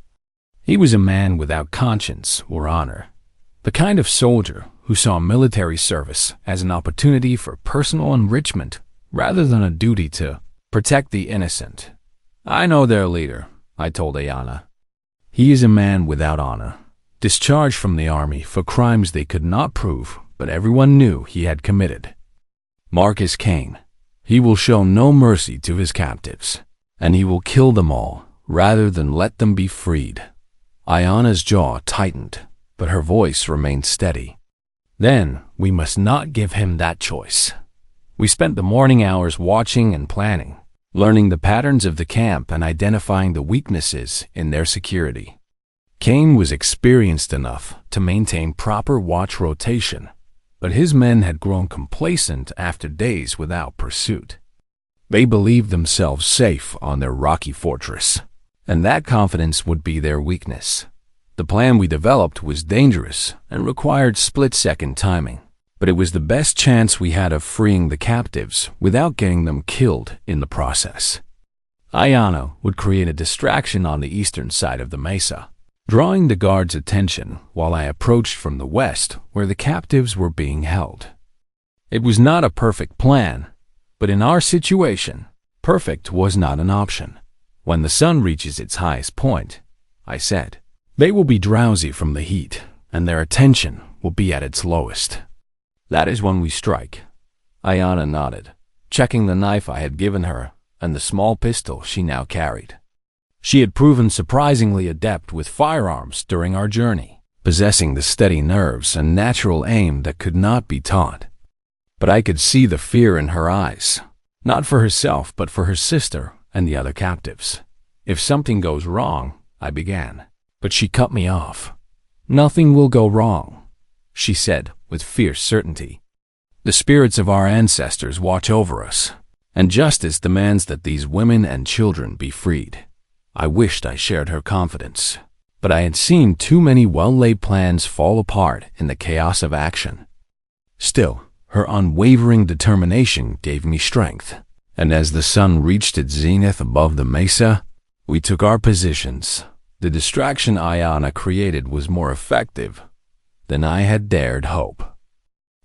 He was a man without conscience or honor, the kind of soldier who saw military service as an opportunity for personal enrichment rather than a duty to Protect the innocent. I know their leader, I told Ayana. He is a man without honor, discharged from the army for crimes they could not prove, but everyone knew he had committed. Marcus Cain. He will show no mercy to his captives, and he will kill them all rather than let them be freed. Ayana's jaw tightened, but her voice remained steady. Then we must not give him that choice. We spent the morning hours watching and planning, learning the patterns of the camp and identifying the weaknesses in their security. Cain was experienced enough to maintain proper watch rotation, but his men had grown complacent after days without pursuit. They believed themselves safe on their rocky fortress, and that confidence would be their weakness. The plan we developed was dangerous and required split-second timing, but it was the best chance we had of freeing the captives without getting them killed in the process. Ayana would create a distraction on the eastern side of the mesa, drawing the guards' attention while I approached from the west where the captives were being held. It was not a perfect plan, but in our situation, perfect was not an option. When the sun reaches its highest point, I said, they will be drowsy from the heat, and their attention will be at its lowest. That is when we strike. Ayana nodded, checking the knife I had given her and the small pistol she now carried. She had proven surprisingly adept with firearms during our journey, possessing the steady nerves and natural aim that could not be taught. But I could see the fear in her eyes, not for herself but for her sister and the other captives. If something goes wrong, I began, but she cut me off. Nothing will go wrong, she said with fierce certainty. The spirits of our ancestors watch over us, and justice demands that these women and children be freed. I wished I shared her confidence, but I had seen too many well-laid plans fall apart in the chaos of action. Still, her unwavering determination gave me strength, and as the sun reached its zenith above the mesa, we took our positions. The distraction Ayana created was more effective than I had dared hope.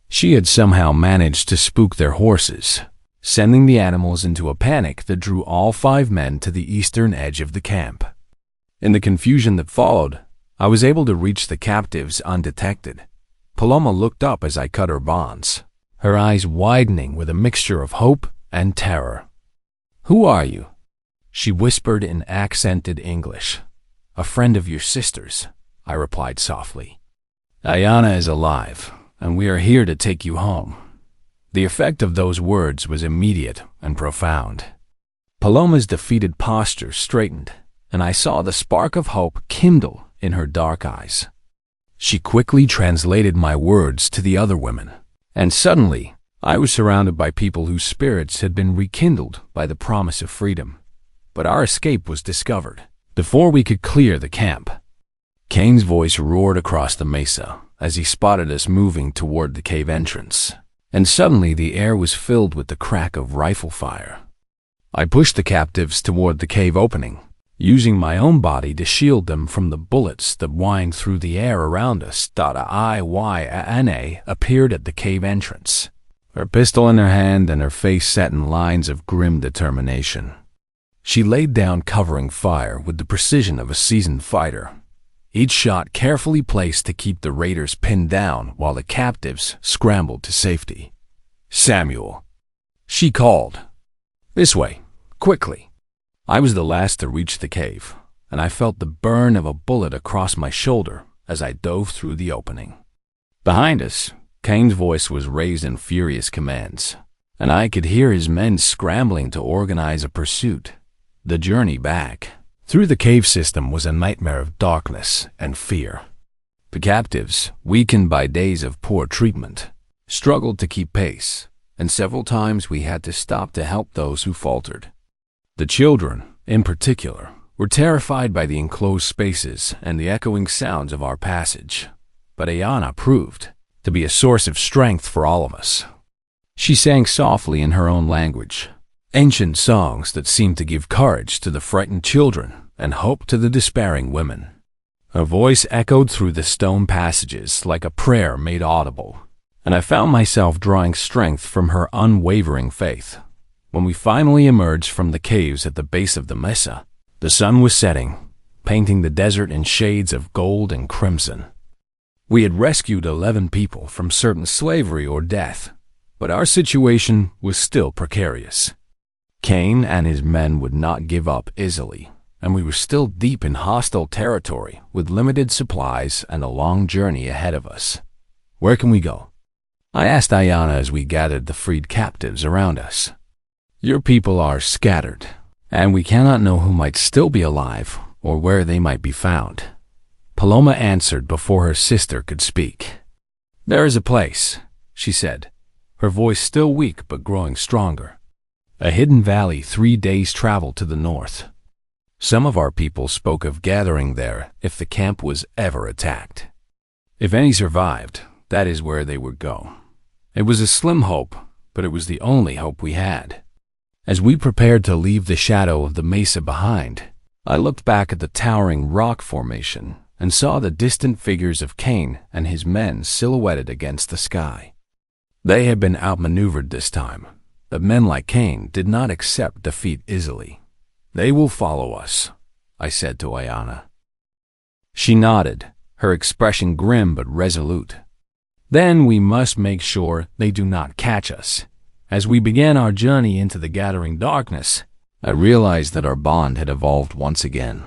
She had somehow managed to spook their horses, sending the animals into a panic that drew all 5 men to the eastern edge of the camp. In the confusion that followed, I was able to reach the captives undetected. Paloma looked up as I cut her bonds, her eyes widening with a mixture of hope and terror. "Who are you?" she whispered in accented English. "A friend of your sister's," I replied softly. "Ayana is alive, and we are here to take you home." The effect of those words was immediate and profound. Paloma's defeated posture straightened, and I saw the spark of hope kindle in her dark eyes. She quickly translated my words to the other women, and suddenly I was surrounded by people whose spirits had been rekindled by the promise of freedom. But our escape was discovered before we could clear the camp. Cain's voice roared across the mesa as he spotted us moving toward the cave entrance, and suddenly the air was filled with the crack of rifle fire. I pushed the captives toward the cave opening, using my own body to shield them from the bullets that whined through the air around us. Ayana appeared at the cave entrance, her pistol in her hand and her face set in lines of grim determination. She laid down covering fire with the precision of a seasoned fighter, each shot carefully placed to keep the raiders pinned down while the captives scrambled to safety. "Samuel," she called. "This way, quickly." I was the last to reach the cave, and I felt the burn of a bullet across my shoulder as I dove through the opening. Behind us, Cain's voice was raised in furious commands, and I could hear his men scrambling to organize a pursuit. The journey back through the cave system was a nightmare of darkness and fear. The captives, weakened by days of poor treatment, struggled to keep pace, and several times we had to stop to help those who faltered. The children, in particular, were terrified by the enclosed spaces and the echoing sounds of our passage, but Ayana proved to be a source of strength for all of us. She sang softly in her own language, ancient songs that seemed to give courage to the frightened children and hope to the despairing women. Her voice echoed through the stone passages like a prayer made audible, and I found myself drawing strength from her unwavering faith. When we finally emerged from the caves at the base of the mesa, the sun was setting, painting the desert in shades of gold and crimson. We had rescued 11 people from certain slavery or death, but our situation was still precarious. Cain and his men would not give up easily, and we were still deep in hostile territory with limited supplies and a long journey ahead of us. "Where can we go?" I asked Ayana as we gathered the freed captives around us. "Your people are scattered, and we cannot know who might still be alive or where they might be found." Paloma answered before her sister could speak. "There is a place," she said, her voice still weak but growing stronger. "A hidden valley 3 days' travel to the north. Some of our people spoke of gathering there if the camp was ever attacked. If any survived, that is where they would go." It was a slim hope, but it was the only hope we had. As we prepared to leave the shadow of the mesa behind, I looked back at the towering rock formation and saw the distant figures of Cain and his men silhouetted against the sky. They had been outmaneuvered this time, but men like Cain did not accept defeat easily. "They will follow us," I said to Ayana. She nodded, her expression grim but resolute. "Then we must make sure they do not catch us." As we began our journey into the gathering darkness, I realized that our bond had evolved once again.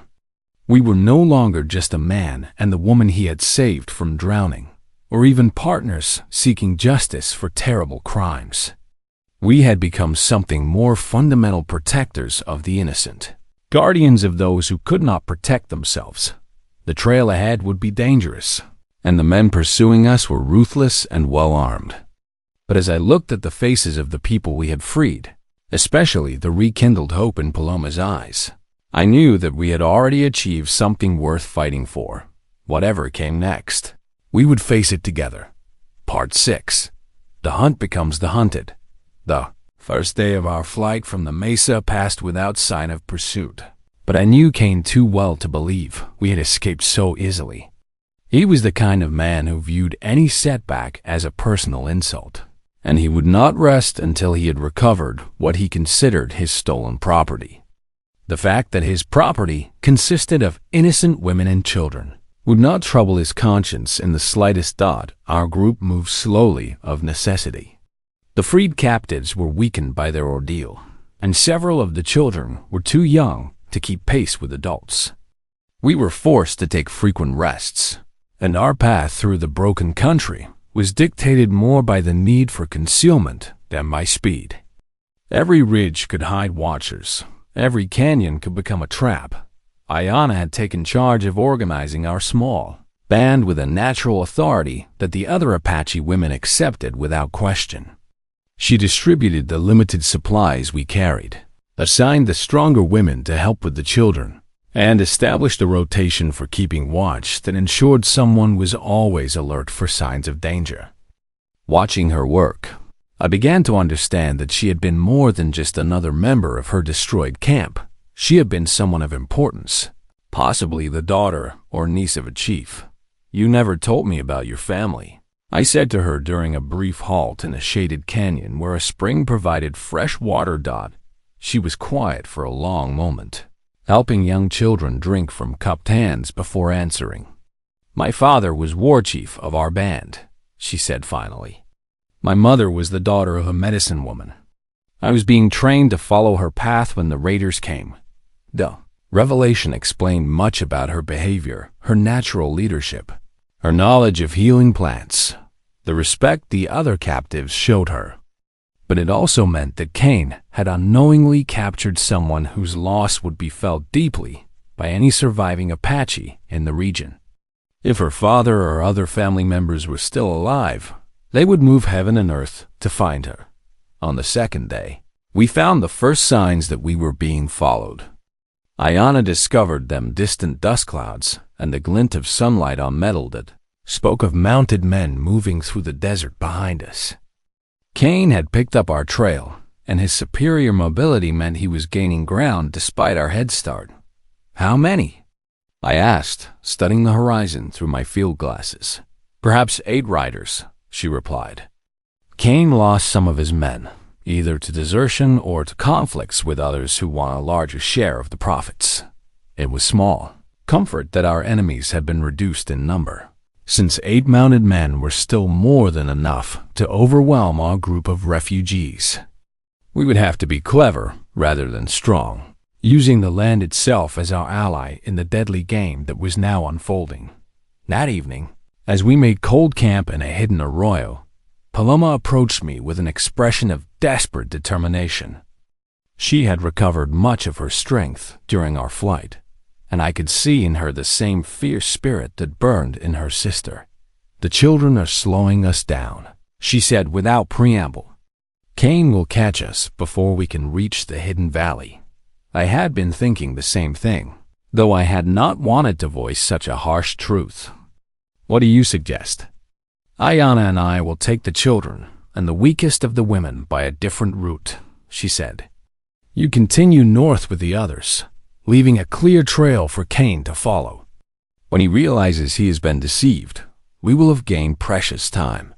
We were no longer just a man and the woman he had saved from drowning, or even partners seeking justice for terrible crimes. We had become something more fundamental: protectors of the innocent, guardians of those who could not protect themselves. The trail ahead would be dangerous, and the men pursuing us were ruthless and well-armed. But as I looked at the faces of the people we had freed, especially the rekindled hope in Paloma's eyes, I knew that we had already achieved something worth fighting for. Whatever came next, we would face it together. Part 6. The hunt becomes the hunted. The first day of our flight from the mesa passed without sign of pursuit, but I knew Cain too well to believe we had escaped so easily. He was the kind of man who viewed any setback as a personal insult, and he would not rest until he had recovered what he considered his stolen property. The fact that his property consisted of innocent women and children would not trouble his conscience in the slightest dot. Our group moved slowly of necessity. The freed captives were weakened by their ordeal, and several of the children were too young to keep pace with adults. We were forced to take frequent rests, and our path through the broken country was dictated more by the need for concealment than by speed. Every ridge could hide watchers. Every canyon could become a trap. Ayana had taken charge of organizing our small band with a natural authority that the other Apache women accepted without question. She distributed the limited supplies we carried, assigned the stronger women to help with the children, and established a rotation for keeping watch that ensured someone was always alert for signs of danger. Watching her work, I began to understand that she had been more than just another member of her destroyed camp. She had been someone of importance, possibly the daughter or niece of a chief. "You never told me about your family," I said to her during a brief halt in a shaded canyon where a spring provided fresh water. She was quiet for a long moment, helping young children drink from cupped hands before answering. "My father was war chief of our band," she said finally. "My mother was the daughter of a medicine woman. I was being trained to follow her path when the raiders came." The revelation explained much about her behavior, her natural leadership, her knowledge of healing plants, the respect the other captives showed her. But it also meant that Cain had unknowingly captured someone whose loss would be felt deeply by any surviving Apache in the region. If her father or other family members were still alive, they would move heaven and earth to find her. On the second day, we found the first signs that we were being followed. Ayana discovered them distant dust clouds and the glint of sunlight on metal that spoke of mounted men moving through the desert behind us. Cain had picked up our trail, and his superior mobility meant he was gaining ground despite our head start. "How many?" I asked, studying the horizon through my field glasses. "Perhaps 8 riders," she replied. "Cain lost some of his men, either to desertion or to conflicts with others who want a larger share of the profits. It was small comfort that our enemies had been reduced in number, since 8 mounted men were still more than enough to overwhelm our group of refugees. We would have to be clever rather than strong, using the land itself as our ally in the deadly game that was now unfolding. That evening, as we made cold camp in a hidden arroyo, Paloma approached me with an expression of desperate determination. She had recovered much of her strength during our flight, and I could see in her the same fierce spirit that burned in her sister. "The children are slowing us down," she said without preamble. "Cain will catch us before we can reach the hidden valley." I had been thinking the same thing, though I had not wanted to voice such a harsh truth. "What do you suggest?" "Ayana and I will take the children and the weakest of the women by a different route," she said. "You continue north with the others, leaving a clear trail for Cain to follow. When he realizes he has been deceived, we will have gained precious time."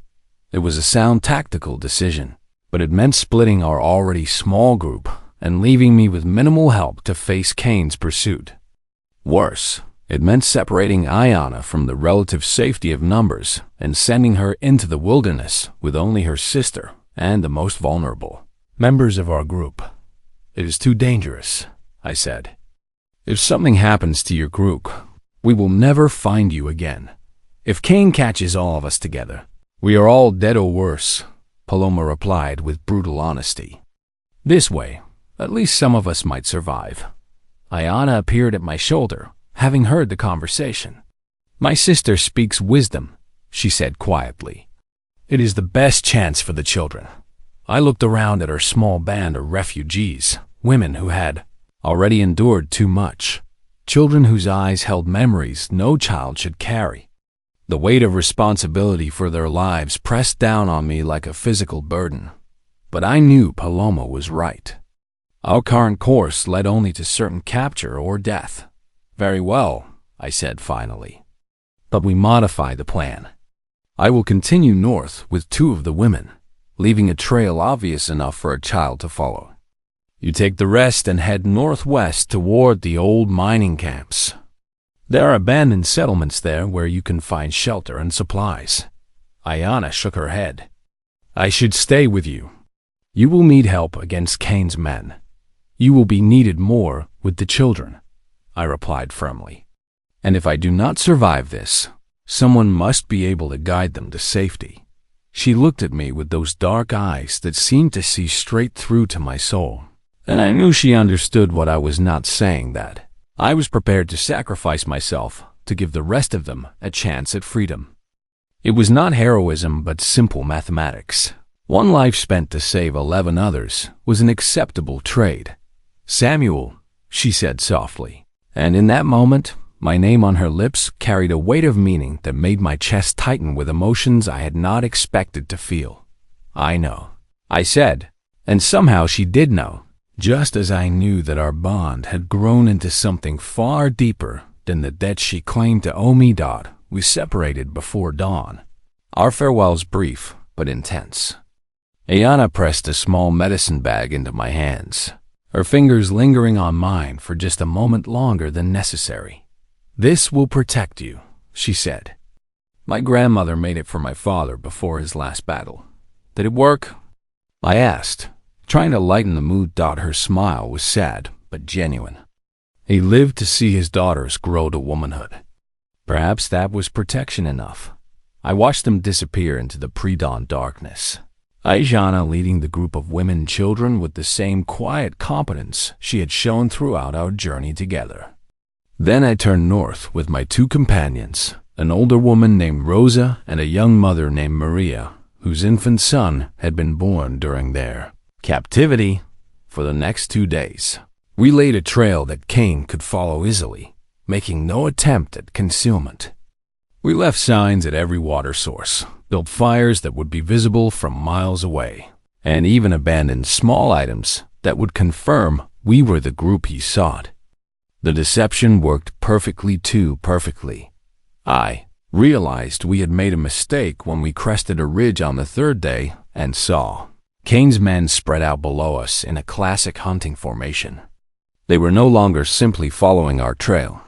It was a sound tactical decision, but it meant splitting our already small group and leaving me with minimal help to face Cain's pursuit. Worse, it meant separating Ayana from the relative safety of numbers and sending her into the wilderness with only her sister and the most vulnerable members of our group. "It is too dangerous," I said. "If something happens to your group, we will never find you again. If Cain catches all of us together, we are all dead or worse," Paloma replied with brutal honesty. "This way, at least some of us might survive." Ayana appeared at my shoulder, having heard the conversation. "My sister speaks wisdom," she said quietly. "It is the best chance for the children." I looked around at our small band of refugees, women who had already endured too much, children whose eyes held memories no child should carry. The weight of responsibility for their lives pressed down on me like a physical burden. But I knew Paloma was right. Our current course led only to certain capture or death. "Very well," I said finally. "But we modify the plan. I will continue north with 2 of the women, leaving a trail obvious enough for a child to follow. You take the rest and head northwest toward the old mining camps. There are abandoned settlements there where you can find shelter and supplies." Ayana shook her head. "I should stay with you. You will need help against Cain's men. You will be needed more with the children," I replied firmly. "And if I do not survive this, someone must be able to guide them to safety." She looked at me with those dark eyes that seemed to see straight through to my soul, and I knew she understood what I was not saying, that I was prepared to sacrifice myself to give the rest of them a chance at freedom. It was not heroism but simple mathematics. One life spent to save 11 others was an acceptable trade. "Samuel," she said softly, and in that moment, my name on her lips carried a weight of meaning that made my chest tighten with emotions I had not expected to feel. "I know," I said, and somehow she did know, just as I knew that our bond had grown into something far deeper than the debt she claimed to owe me. We separated before dawn. Our farewells brief but intense. Ayana pressed a small medicine bag into my hands, her fingers lingering on mine for just a moment longer than necessary. "This will protect you," she said. "My grandmother made it for my father before his last battle. Did it work?" I asked, trying to lighten the mood. Her smile was sad but genuine. "He lived to see his daughters grow to womanhood." Perhaps that was protection enough. I watched them disappear into the pre-dawn darkness, Ayana leading the group of women and children with the same quiet competence she had shown throughout our journey together. Then I turned north with my 2 companions, an older woman named Rosa and a young mother named Maria, whose infant son had been born during their captivity. For the next 2 days, we laid a trail that Cain could follow easily, making no attempt at concealment. We left signs at every water source, built fires that would be visible from miles away, and even abandoned small items that would confirm we were the group he sought. The deception worked too perfectly. I realized we had made a mistake when we crested a ridge on the 3rd day and saw Kane's men spread out below us in a classic hunting formation. They were no longer simply following our trail.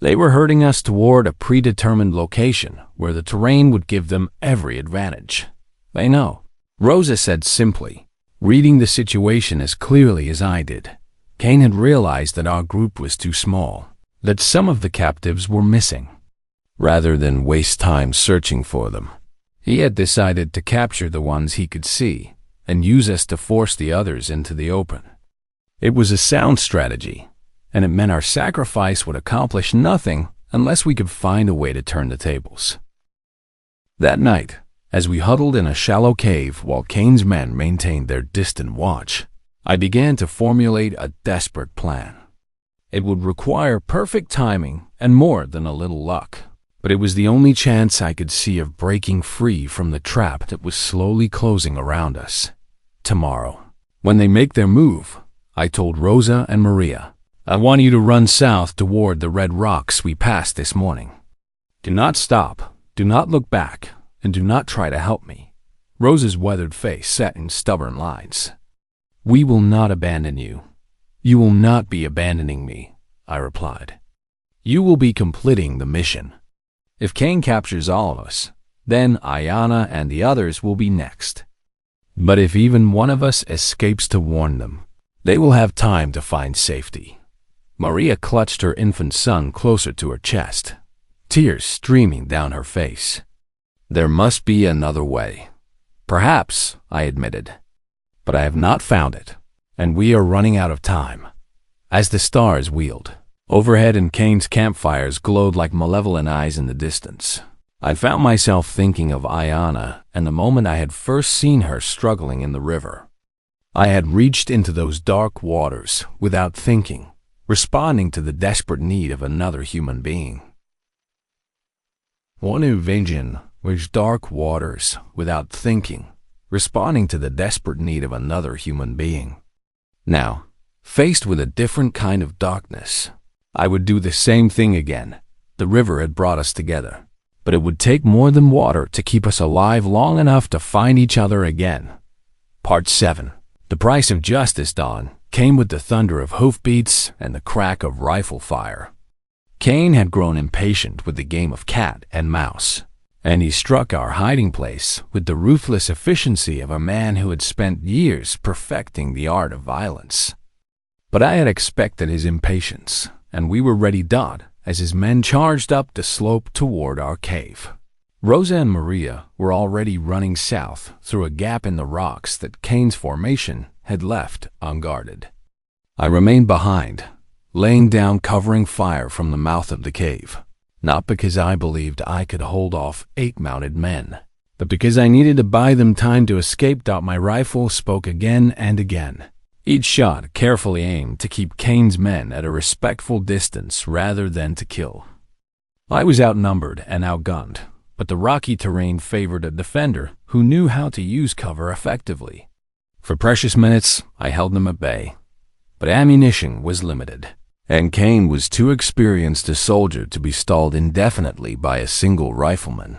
They were herding us toward a predetermined location where the terrain would give them every advantage. "They know," Rosa said simply, reading the situation as clearly as I did. Kane had realized that our group was too small, that some of the captives were missing. Rather than waste time searching for them, he had decided to capture the ones he could see and use us to force the others into the open. It was a sound strategy, and it meant our sacrifice would accomplish nothing unless we could find a way to turn the tables. That night, as we huddled in a shallow cave while Kane's men maintained their distant watch, I began to formulate a desperate plan. It would require perfect timing and more than a little luck, but it was the only chance I could see of breaking free from the trap that was slowly closing around us. Tomorrow, when they make their move, I told Rosa and Maria, I want you to run south toward the red rocks we passed this morning. Do not stop, do not look back, and do not try to help me. Rosa's weathered face set in stubborn lines. We will not abandon you. You will not be abandoning me, I replied. You will be completing the mission. If Kane captures all of us, then Ayana and the others will be next. But if even one of us escapes to warn them, they will have time to find safety. Maria clutched her infant son closer to her chest, tears streaming down her face. There must be another way. Perhaps, I admitted, but I have not found it, and we are running out of time. As the stars wheeled overhead and Kane's campfires glowed like malevolent eyes in the distance, I found myself thinking of Ayana and the moment I had first seen her struggling in the river. I had reached into those dark waters without thinking, responding to the desperate need of another human being. One invasion was dark waters without thinking, responding to the desperate need of another human being. Now, faced with a different kind of darkness, I would do the same thing again. The river had brought us together, but it would take more than water to keep us alive long enough to find each other again. Part 7. The price of justice dawn came with the thunder of hoofbeats and the crack of rifle fire. Kane had grown impatient with the game of cat and mouse, and he struck our hiding place with the ruthless efficiency of a man who had spent years perfecting the art of violence. But I had expected his impatience, and we were ready as his men charged up the slope toward our cave. Rosa and Maria were already running south through a gap in the rocks that Kane's formation had left unguarded. I remained behind, laying down covering fire from the mouth of the cave, not because I believed I could hold off 8 mounted men, but because I needed to buy them time to escape. My rifle spoke again and again, each shot carefully aimed to keep Kane's men at a respectful distance rather than to kill. I was outnumbered and outgunned, but the rocky terrain favored a defender who knew how to use cover effectively. For precious minutes, I held them at bay, but ammunition was limited, and Kane was too experienced a soldier to be stalled indefinitely by a single rifleman.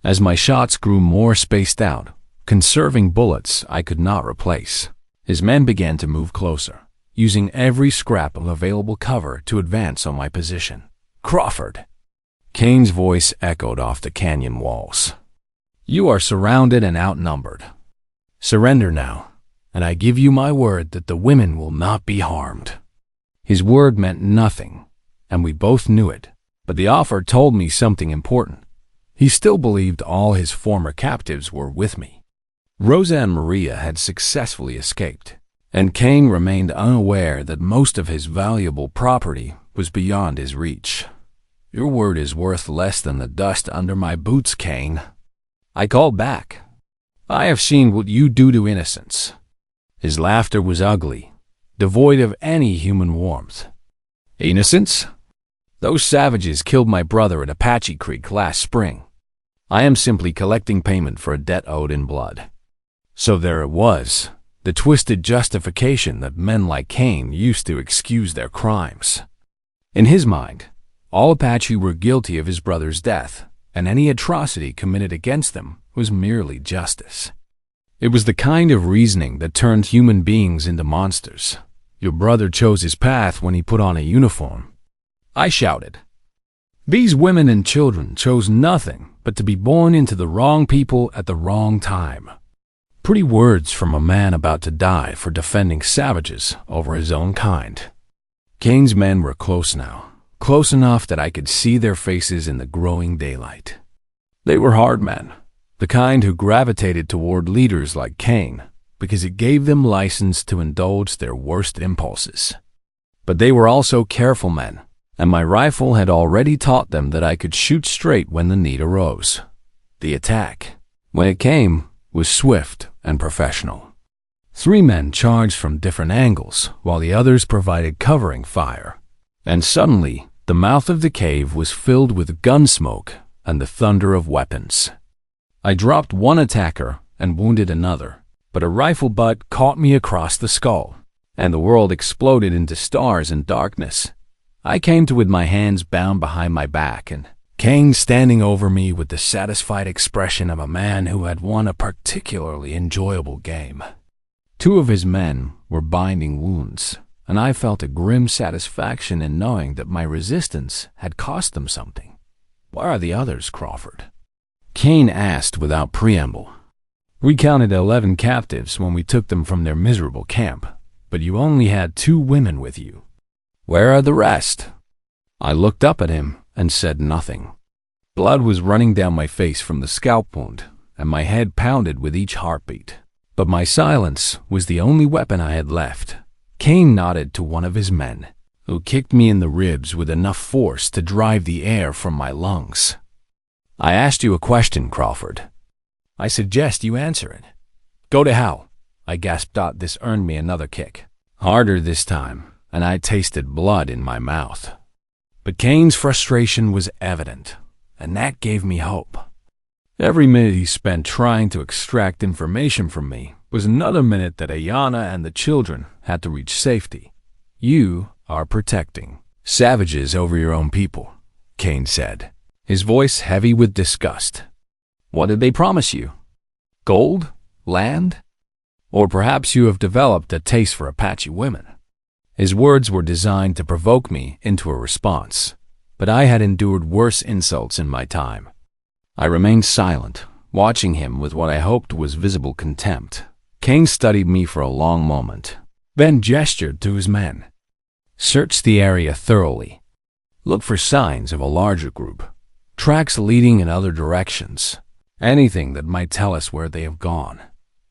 As my shots grew more spaced out, conserving bullets I could not replace, his men began to move closer, using every scrap of available cover to advance on my position. Crawford! Kane's voice echoed off the canyon walls. You are surrounded and outnumbered. Surrender now, and I give you my word that the women will not be harmed. His word meant nothing, and we both knew it, but the offer told me something important. He still believed all his former captives were with me. Rosa and Maria had successfully escaped, and Kane remained unaware that most of his valuable property was beyond his reach. Your word is worth less than the dust under my boots, Kane. I called back. I have seen what you do to innocents. His laughter was ugly, devoid of any human warmth. Innocents? Those savages killed my brother at Apache Creek last spring. I am simply collecting payment for a debt owed in blood. So there it was, the twisted justification that men like Kane used to excuse their crimes. In his mind, all Apache were guilty of his brother's death, and any atrocity committed against them was merely justice. It was the kind of reasoning that turned human beings into monsters. Your brother chose his path when he put on a uniform. I shouted. These women and children chose nothing but to be born into the wrong people at the wrong time. Pretty words from a man about to die for defending savages over his own kind. Cain's men were close now, close enough that I could see their faces in the growing daylight. They were hard men, the kind who gravitated toward leaders like Cain because it gave them license to indulge their worst impulses. But they were also careful men, and my rifle had already taught them that I could shoot straight when the need arose. The attack, when it came, was swift and professional. 3 men charged from different angles while the others provided covering fire. And suddenly, the mouth of the cave was filled with gun smoke and the thunder of weapons. I dropped one attacker and wounded another, but a rifle butt caught me across the skull, and the world exploded into stars and darkness. I came to with my hands bound behind my back, and Cain standing over me with the satisfied expression of a man who had won a particularly enjoyable game. 2 of his men were binding wounds, and I felt a grim satisfaction in knowing that my resistance had cost them something. Where are the others, Crawford? Cain asked without preamble. We counted 11 captives when we took them from their miserable camp, but you only had 2 women with you. Where are the rest? I looked up at him and said nothing. Blood was running down my face from the scalp wound, and my head pounded with each heartbeat. But my silence was the only weapon I had left. Cain nodded to one of his men, who kicked me in the ribs with enough force to drive the air from my lungs. I asked you a question, Crawford. I suggest you answer it. Go to hell, I gasped out. This earned me another kick. Harder this time, and I tasted blood in my mouth. But Cain's frustration was evident, and that gave me hope. Every minute he spent trying to extract information from me was another minute that Ayana and the children had to reach safety. You are protecting savages over your own people, Cain said, his voice heavy with disgust. What did they promise you? Gold? Land? Or perhaps you have developed a taste for Apache women. His words were designed to provoke me into a response, but I had endured worse insults in my time. I remained silent, watching him with what I hoped was visible contempt. Cain studied me for a long moment, then gestured to his men. Search the area thoroughly. Look for signs of a larger group, tracks leading in other directions, anything that might tell us where they have gone.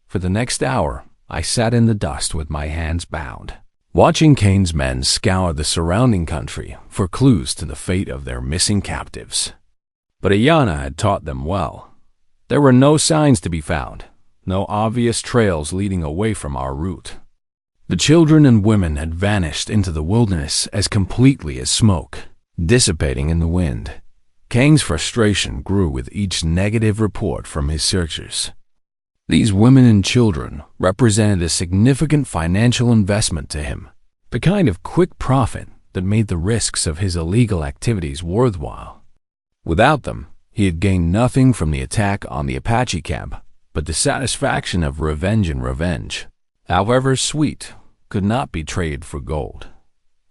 For the next hour, I sat in the dust with my hands bound, watching Cain's men scour the surrounding country for clues to the fate of their missing captives. But Ayana had taught them well. There were no signs to be found, no obvious trails leading away from our route. The children and women had vanished into the wilderness as completely as smoke, dissipating in the wind. Cain's frustration grew with each negative report from his searchers. These women and children represented a significant financial investment to him, the kind of quick profit that made the risks of his illegal activities worthwhile. Without them, he had gained nothing from the attack on the Apache camp but the satisfaction of revenge, and revenge, however sweet, could not be traded for gold.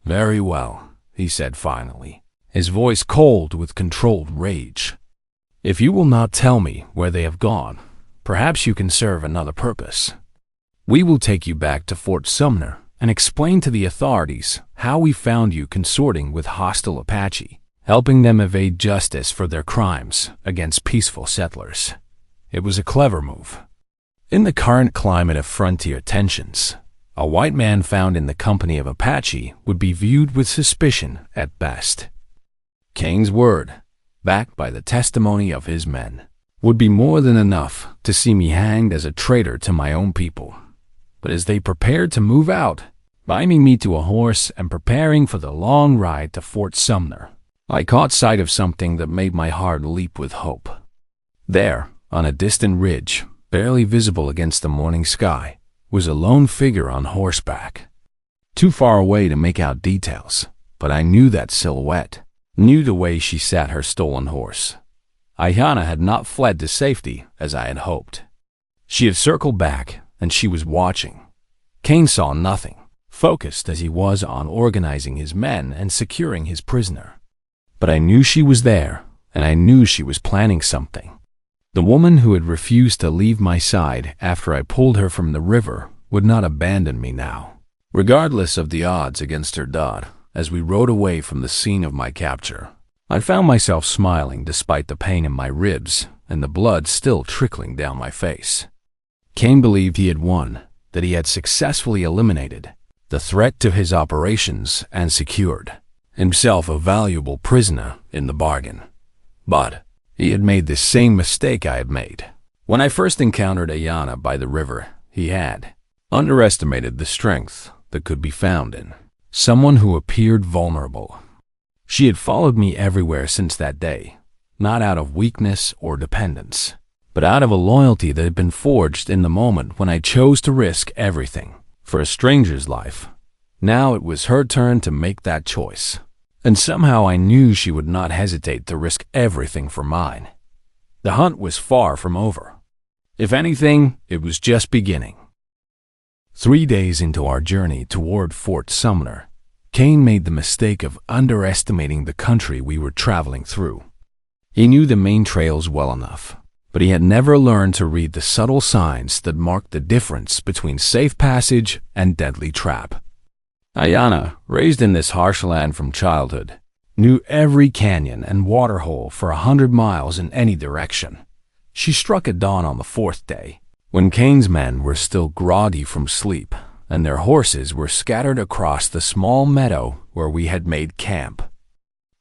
Very well, he said finally, his voice cold with controlled rage. If you will not tell me where they have gone, perhaps you can serve another purpose. We will take you back to Fort Sumner and explain to the authorities how we found you consorting with hostile Apache, helping them evade justice for their crimes against peaceful settlers. It was a clever move. In the current climate of frontier tensions, a white man found in the company of Apache would be viewed with suspicion at best. Cain's word, backed by the testimony of his men, would be more than enough to see me hanged as a traitor to my own people. But as they prepared to move out, binding me to a horse and preparing for the long ride to Fort Sumner, I caught sight of something that made my heart leap with hope. There, on a distant ridge, barely visible against the morning sky, was a lone figure on horseback. Too far away to make out details, but I knew that silhouette, knew the way she sat her stolen horse. Ayana had not fled to safety as I had hoped. She had circled back, and she was watching. Cain saw nothing, focused as he was on organizing his men and securing his prisoner. But I knew she was there, and I knew she was planning something. The woman who had refused to leave my side after I pulled her from the river would not abandon me now. Regardless of the odds against her dot, as we rode away from the scene of my capture, I found myself smiling despite the pain in my ribs and the blood still trickling down my face. Cain believed he had won, that he had successfully eliminated the threat to his operations and secured himself a valuable prisoner in the bargain. But he had made the same mistake I had made. When I first encountered Ayana by the river, he had underestimated the strength that could be found in someone who appeared vulnerable. She had followed me everywhere since that day, not out of weakness or dependence, but out of a loyalty that had been forged in the moment when I chose to risk everything for a stranger's life. Now it was her turn to make that choice, and somehow I knew she would not hesitate to risk everything for mine. The hunt was far from over. If anything, it was just beginning. 3 days into our journey toward Fort Sumner, Cain made the mistake of underestimating the country we were traveling through. He knew the main trails well enough, but he had never learned to read the subtle signs that marked the difference between safe passage and deadly trap. Ayana, raised in this harsh land from childhood, knew every canyon and waterhole for 100 miles in any direction. She struck at dawn on the 4th day, when Cain's men were still groggy from sleep, and their horses were scattered across the small meadow where we had made camp.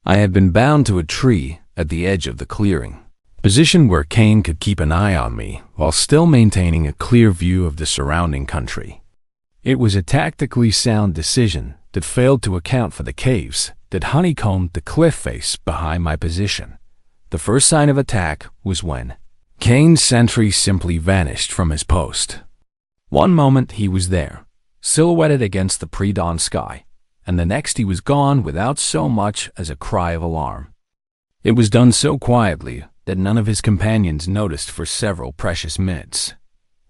I had been bound to a tree at the edge of the clearing, positioned where Cain could keep an eye on me while still maintaining a clear view of the surrounding country. It was a tactically sound decision that failed to account for the caves that honeycombed the cliff face behind my position. The first sign of attack was when Cain's sentry simply vanished from his post. One moment he was there, silhouetted against the pre-dawn sky, and the next he was gone without so much as a cry of alarm. It was done so quietly that none of his companions noticed for several precious minutes.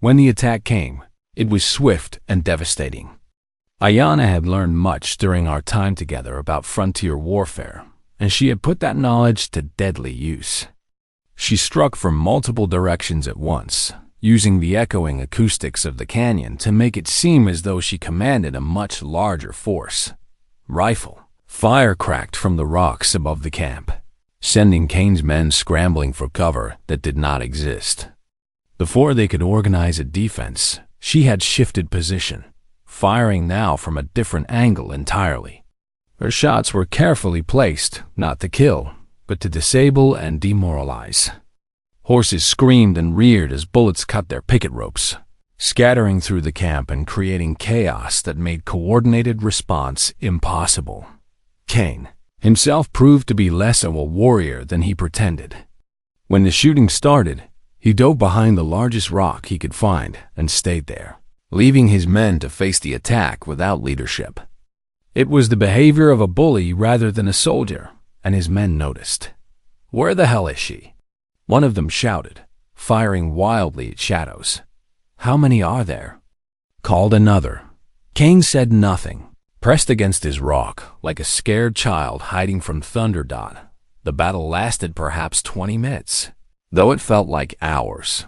When the attack came, it was swift and devastating. Ayana had learned much during our time together about frontier warfare, and she had put that knowledge to deadly use. She struck from multiple directions at once, using the echoing acoustics of the canyon to make it seem as though she commanded a much larger force. Rifle fire cracked from the rocks above the camp, sending Cain's men scrambling for cover that did not exist. Before they could organize a defense, she had shifted position, firing now from a different angle entirely. Her shots were carefully placed, not to kill, but to disable and demoralize. Horses screamed and reared as bullets cut their picket ropes, scattering through the camp and creating chaos that made coordinated response impossible. Cain himself proved to be less of a warrior than he pretended. When the shooting started, he dove behind the largest rock he could find and stayed there, leaving his men to face the attack without leadership. It was the behavior of a bully rather than a soldier, and his men noticed. "Where the hell is she?" one of them shouted, firing wildly at shadows. "How many are there?" called another. Cain said nothing, pressed against his rock like a scared child hiding from thunder. The battle lasted perhaps 20 minutes, though it felt like hours.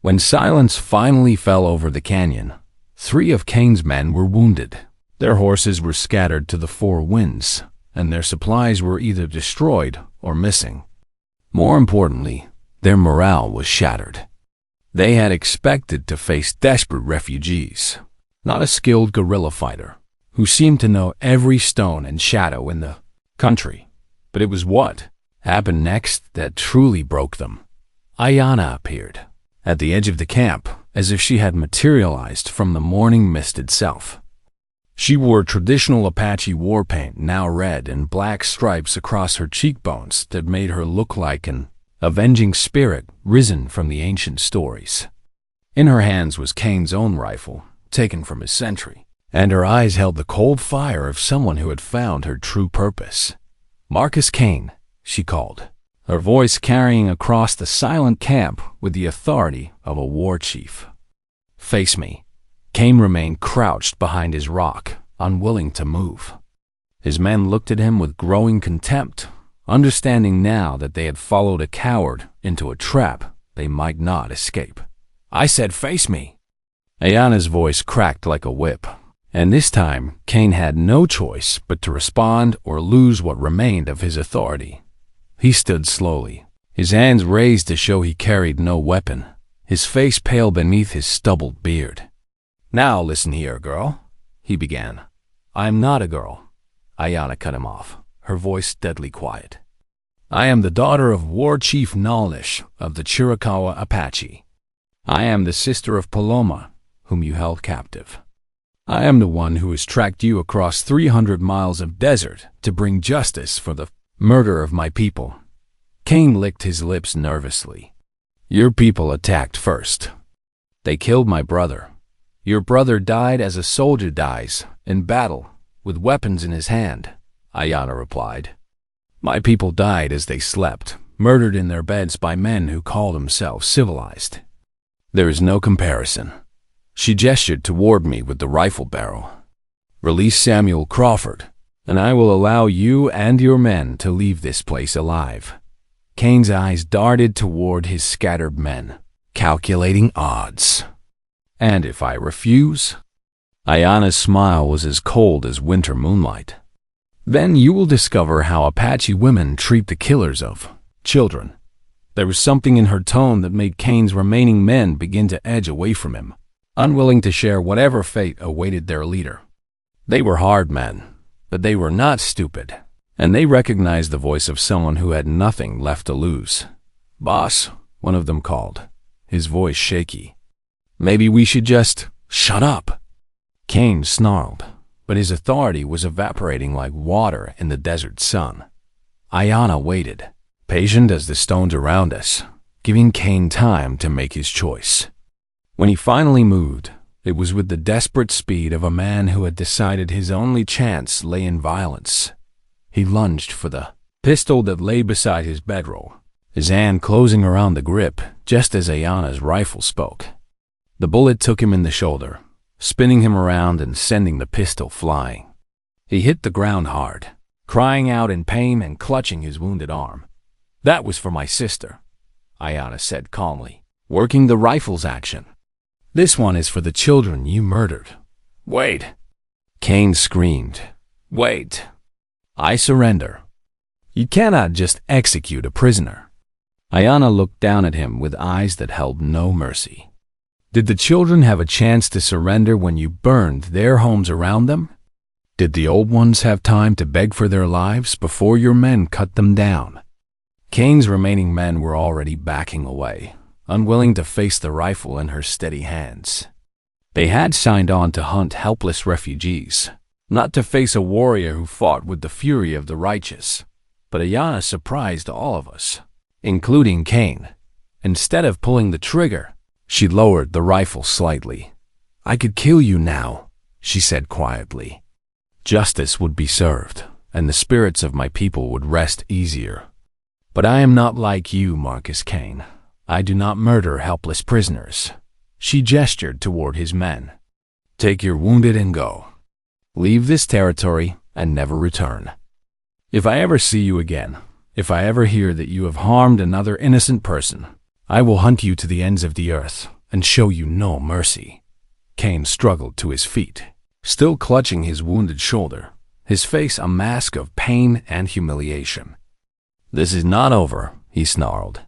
When silence finally fell over the canyon, 3 of Cain's men were wounded. Their horses were scattered to the 4 winds, and their supplies were either destroyed or missing. More importantly, their morale was shattered. They had expected to face desperate refugees, not a skilled guerrilla fighter who seemed to know every stone and shadow in the country. But it was what happened next that truly broke them. Ayana appeared at the edge of the camp as if she had materialized from the morning mist itself. She wore traditional Apache war paint, now red, and black stripes across her cheekbones that made her look like an avenging spirit risen from the ancient stories. In her hands was Cain's own rifle, taken from his sentry, and her eyes held the cold fire of someone who had found her true purpose. "Marcus Cain," she called, her voice carrying across the silent camp with the authority of a war chief. "Face me." Cain remained crouched behind his rock, unwilling to move. His men looked at him with growing contempt, understanding now that they had followed a coward into a trap they might not escape. "I said face me." Ayana's voice cracked like a whip, and this time Cain had no choice but to respond or lose what remained of his authority. He stood slowly, his hands raised to show he carried no weapon, his face pale beneath his stubbled beard. "Now listen here, girl," he began. "I'm not a girl." Ayana cut him off, her voice deadly quiet. "I am the daughter of War Chief Nalnish of the Chiricahua Apache. I am the sister of Paloma, whom you held captive. I am the one who has tracked you across 300 miles of desert to bring justice for the murder of my people." Cain licked his lips nervously. "Your people attacked first. They killed my brother. Your brother died as a soldier dies, in battle, with weapons in his hand," Ayana replied. "My people died as they slept, murdered in their beds by men who call themselves civilized. There is no comparison." She gestured toward me with the rifle barrel. "Release Samuel Crawford, and I will allow you and your men to leave this place alive." Cain's eyes darted toward his scattered men, calculating odds. "And if I refuse?" Ayana's smile was as cold as winter moonlight. "Then you will discover how Apache women treat the killers of children." There was something in her tone that made Cain's remaining men begin to edge away from him, unwilling to share whatever fate awaited their leader. They were hard men, but they were not stupid, and they recognized the voice of someone who had nothing left to lose. "Boss," one of them called, his voice shaky. "Maybe we should just shut up." Cain snarled, but his authority was evaporating like water in the desert sun. Ayana waited, patient as the stones around us, giving Cain time to make his choice. When he finally moved, it was with the desperate speed of a man who had decided his only chance lay in violence. He lunged for the pistol that lay beside his bedroll, his hand closing around the grip just as Ayana's rifle spoke. The bullet took him in the shoulder, spinning him around and sending the pistol flying. He hit the ground hard, crying out in pain and clutching his wounded arm. "That was for my sister," Ayana said calmly, working the rifle's action. "This one is for the children you murdered." "Wait!" Cain screamed. "Wait! I surrender. You cannot just execute a prisoner." Ayana looked down at him with eyes that held no mercy. "Did the children have a chance to surrender when you burned their homes around them? Did the old ones have time to beg for their lives before your men cut them down?" Cain's remaining men were already backing away, unwilling to face the rifle in her steady hands. They had signed on to hunt helpless refugees, not to face a warrior who fought with the fury of the righteous. But Ayana surprised all of us, including Cain. Instead of pulling the trigger, she lowered the rifle slightly. "I could kill you now," she said quietly. "Justice would be served, and the spirits of my people would rest easier. But I am not like you, Marcus Cain. I do not murder helpless prisoners." She gestured toward his men. "Take your wounded and go. Leave this territory and never return. If I ever see you again, if I ever hear that you have harmed another innocent person, I will hunt you to the ends of the earth and show you no mercy." Cain struggled to his feet, still clutching his wounded shoulder, his face a mask of pain and humiliation. "This is not over," he snarled.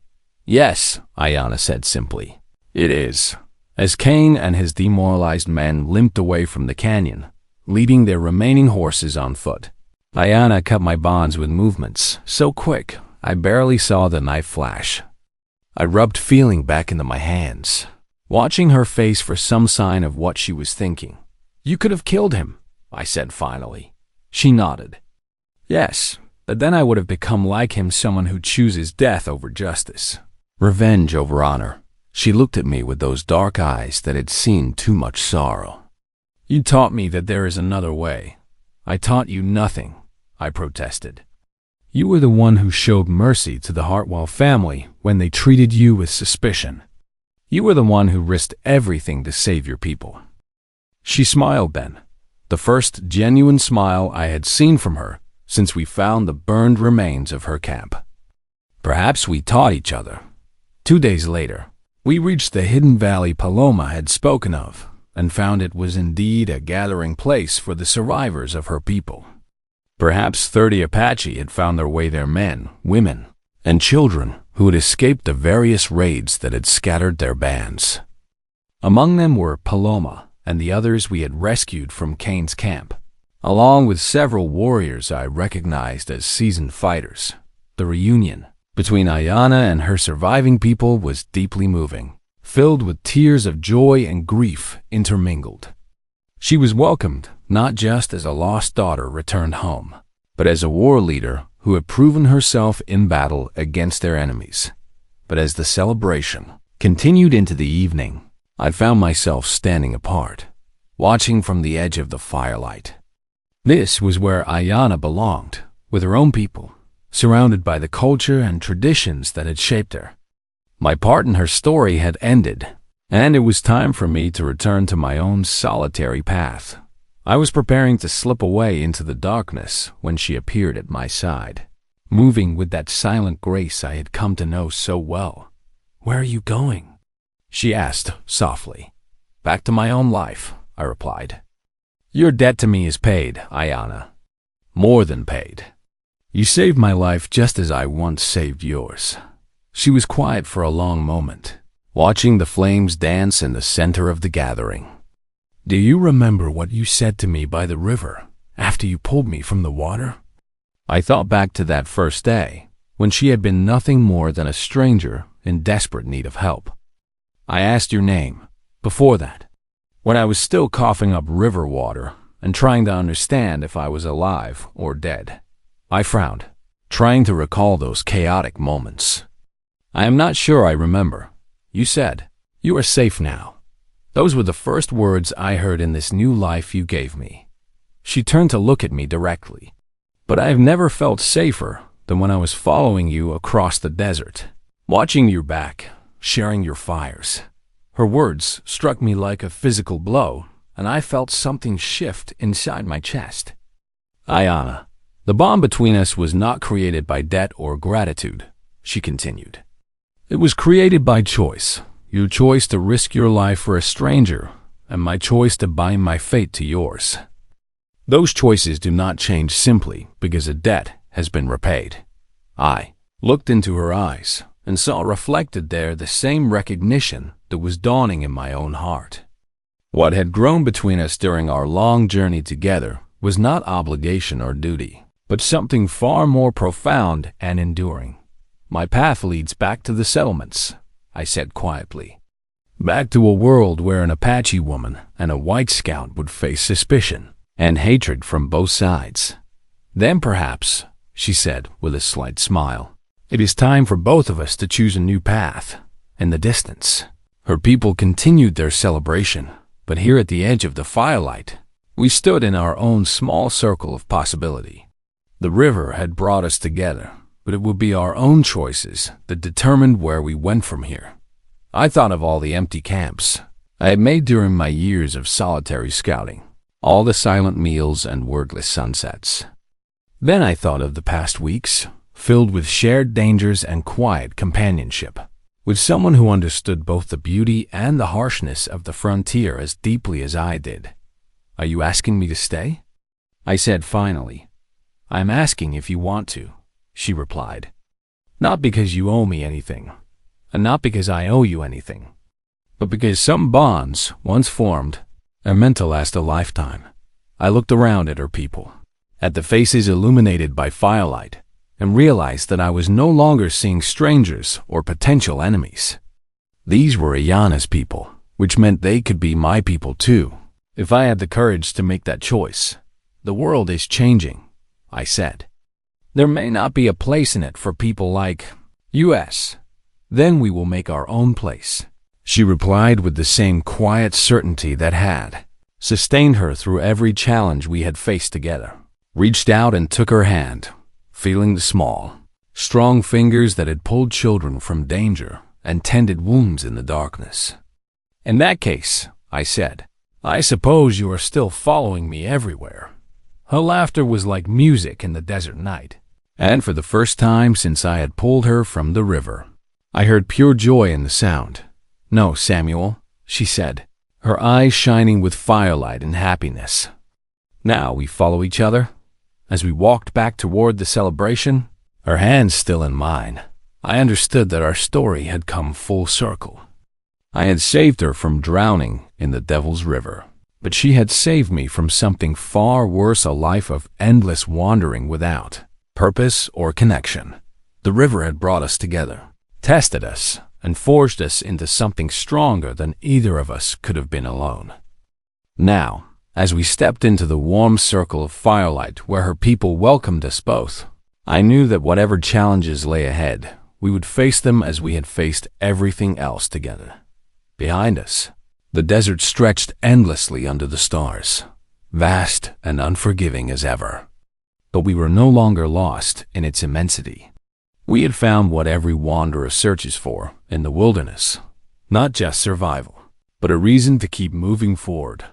"Yes," Ayana said simply. "It is." As Cain and his demoralized men limped away from the canyon, leading their remaining horses on foot, Ayana cut my bonds with movements so quick I barely saw the knife flash. I rubbed feeling back into my hands, watching her face for some sign of what she was thinking. "You could have killed him," I said finally. She nodded. "Yes, but then I would have become like him, someone who chooses death over justice. Revenge over honor." She looked at me with those dark eyes that had seen too much sorrow. "You taught me that there is another way." "I taught you nothing," I protested. You were the one who showed mercy to the Hartwell family when they treated you with suspicion. You were the one who risked everything to save your people." She smiled then, the first genuine smile I had seen from her since we found the burned remains of her camp. Perhaps we taught each other. 2 days later, we reached the hidden valley Paloma had spoken of and found it was indeed a gathering place for the survivors of her people. Perhaps 30 Apache had found their way there, men, women, and children who had escaped the various raids that had scattered their bands. Among them were Paloma and the others we had rescued from Kane's camp, along with several warriors I recognized as seasoned fighters. The reunion between Ayana and her surviving people was deeply moving, filled with tears of joy and grief intermingled. She was welcomed not just as a lost daughter returned home, but as a war leader who had proven herself in battle against their enemies. But as the celebration continued into the evening, I found myself standing apart, watching from the edge of the firelight. This was where Ayana belonged, with her own people, surrounded by the culture and traditions that had shaped her. My part in her story had ended, and it was time for me to return to my own solitary path. I was preparing to slip away into the darkness when she appeared at my side, moving with that silent grace I had come to know so well. "Where are you going?" she asked softly. "Back to my own life," I replied. "Your debt to me is paid, Ayana. More than paid. You saved my life just as I once saved yours." She was quiet for a long moment, watching the flames dance in the center of the gathering. "Do you remember what you said to me by the river after you pulled me from the water?" I thought back to that first day, when she had been nothing more than a stranger in desperate need of help. I asked your name, before that, when I was still coughing up river water and trying to understand if I was alive or dead. I frowned, trying to recall those chaotic moments. "I am not sure I remember. You said, 'You are safe now.' Those were the first words I heard in this new life you gave me." She turned to look at me directly. "But I have never felt safer than when I was following you across the desert, watching your back, sharing your fires." Her words struck me like a physical blow, and I felt something shift inside my chest. "Ayana, the bond between us was not created by debt or gratitude," she continued. "It was created by choice. Your choice to risk your life for a stranger, and my choice to bind my fate to yours. Those choices do not change simply because a debt has been repaid." I looked into her eyes and saw reflected there the same recognition that was dawning in my own heart. What had grown between us during our long journey together was not obligation or duty, but something far more profound and enduring. "My path leads back to the settlements," I said quietly. "Back to a world where an Apache woman and a white scout would face suspicion and hatred from both sides. Then perhaps," she said with a slight smile, "it is time for both of us to choose a new path." In the distance, her people continued their celebration, but here at the edge of the firelight, we stood in our own small circle of possibility. The river had brought us together, but it would be our own choices that determined where we went from here. I thought of all the empty camps I had made during my years of solitary scouting, all the silent meals and wordless sunsets. Then I thought of the past weeks, filled with shared dangers and quiet companionship, with someone who understood both the beauty and the harshness of the frontier as deeply as I did. "Are you asking me to stay?" I said finally. "I'm asking if you want to," she replied. "Not because you owe me anything, and not because I owe you anything, but because some bonds, once formed, are meant to last a lifetime." I looked around at her people, at the faces illuminated by firelight, and realized that I was no longer seeing strangers or potential enemies. These were Ayana's people, which meant they could be my people too, if I had the courage to make that choice. "The world is changing," I said. "There may not be a place in it for people like us. Then we will make our own place," she replied with the same quiet certainty that had sustained her through every challenge we had faced together. Reached out and took her hand, feeling the small, strong fingers that had pulled children from danger and tended wounds in the darkness. "In that case," I said, "I suppose you are still following me everywhere." Her laughter was like music in the desert night, and for the first time since I had pulled her from the river, I heard pure joy in the sound. "No, Samuel," she said, her eyes shining with firelight and happiness. "Now we follow each other." As we walked back toward the celebration, her hands still in mine, I understood that our story had come full circle. I had saved her from drowning in the Devil's River, but she had saved me from something far worse, a life of endless wandering without purpose or connection. The river had brought us together, tested us, and forged us into something stronger than either of us could have been alone. Now, as we stepped into the warm circle of firelight where her people welcomed us both, I knew that whatever challenges lay ahead, we would face them as we had faced everything else together. Behind us, the desert stretched endlessly under the stars, vast and unforgiving as ever. But we were no longer lost in its immensity. We had found what every wanderer searches for in the wilderness, not just survival, but a reason to keep moving forward.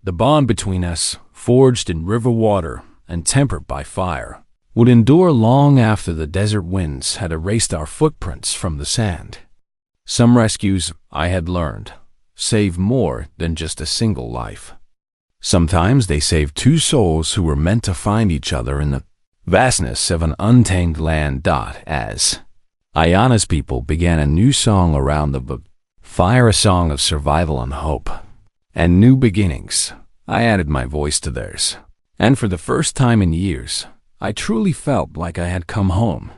The bond between us, forged in river water and tempered by fire, would endure long after the desert winds had erased our footprints from the sand. Some rescues, I had learned, save more than just a single life. Sometimes they saved two souls who were meant to find each other in the vastness of an untamed land. As Ayana's people began a new song around the fire, a song of survival and hope, and new beginnings, I added my voice to theirs. And for the first time in years, I truly felt like I had come home.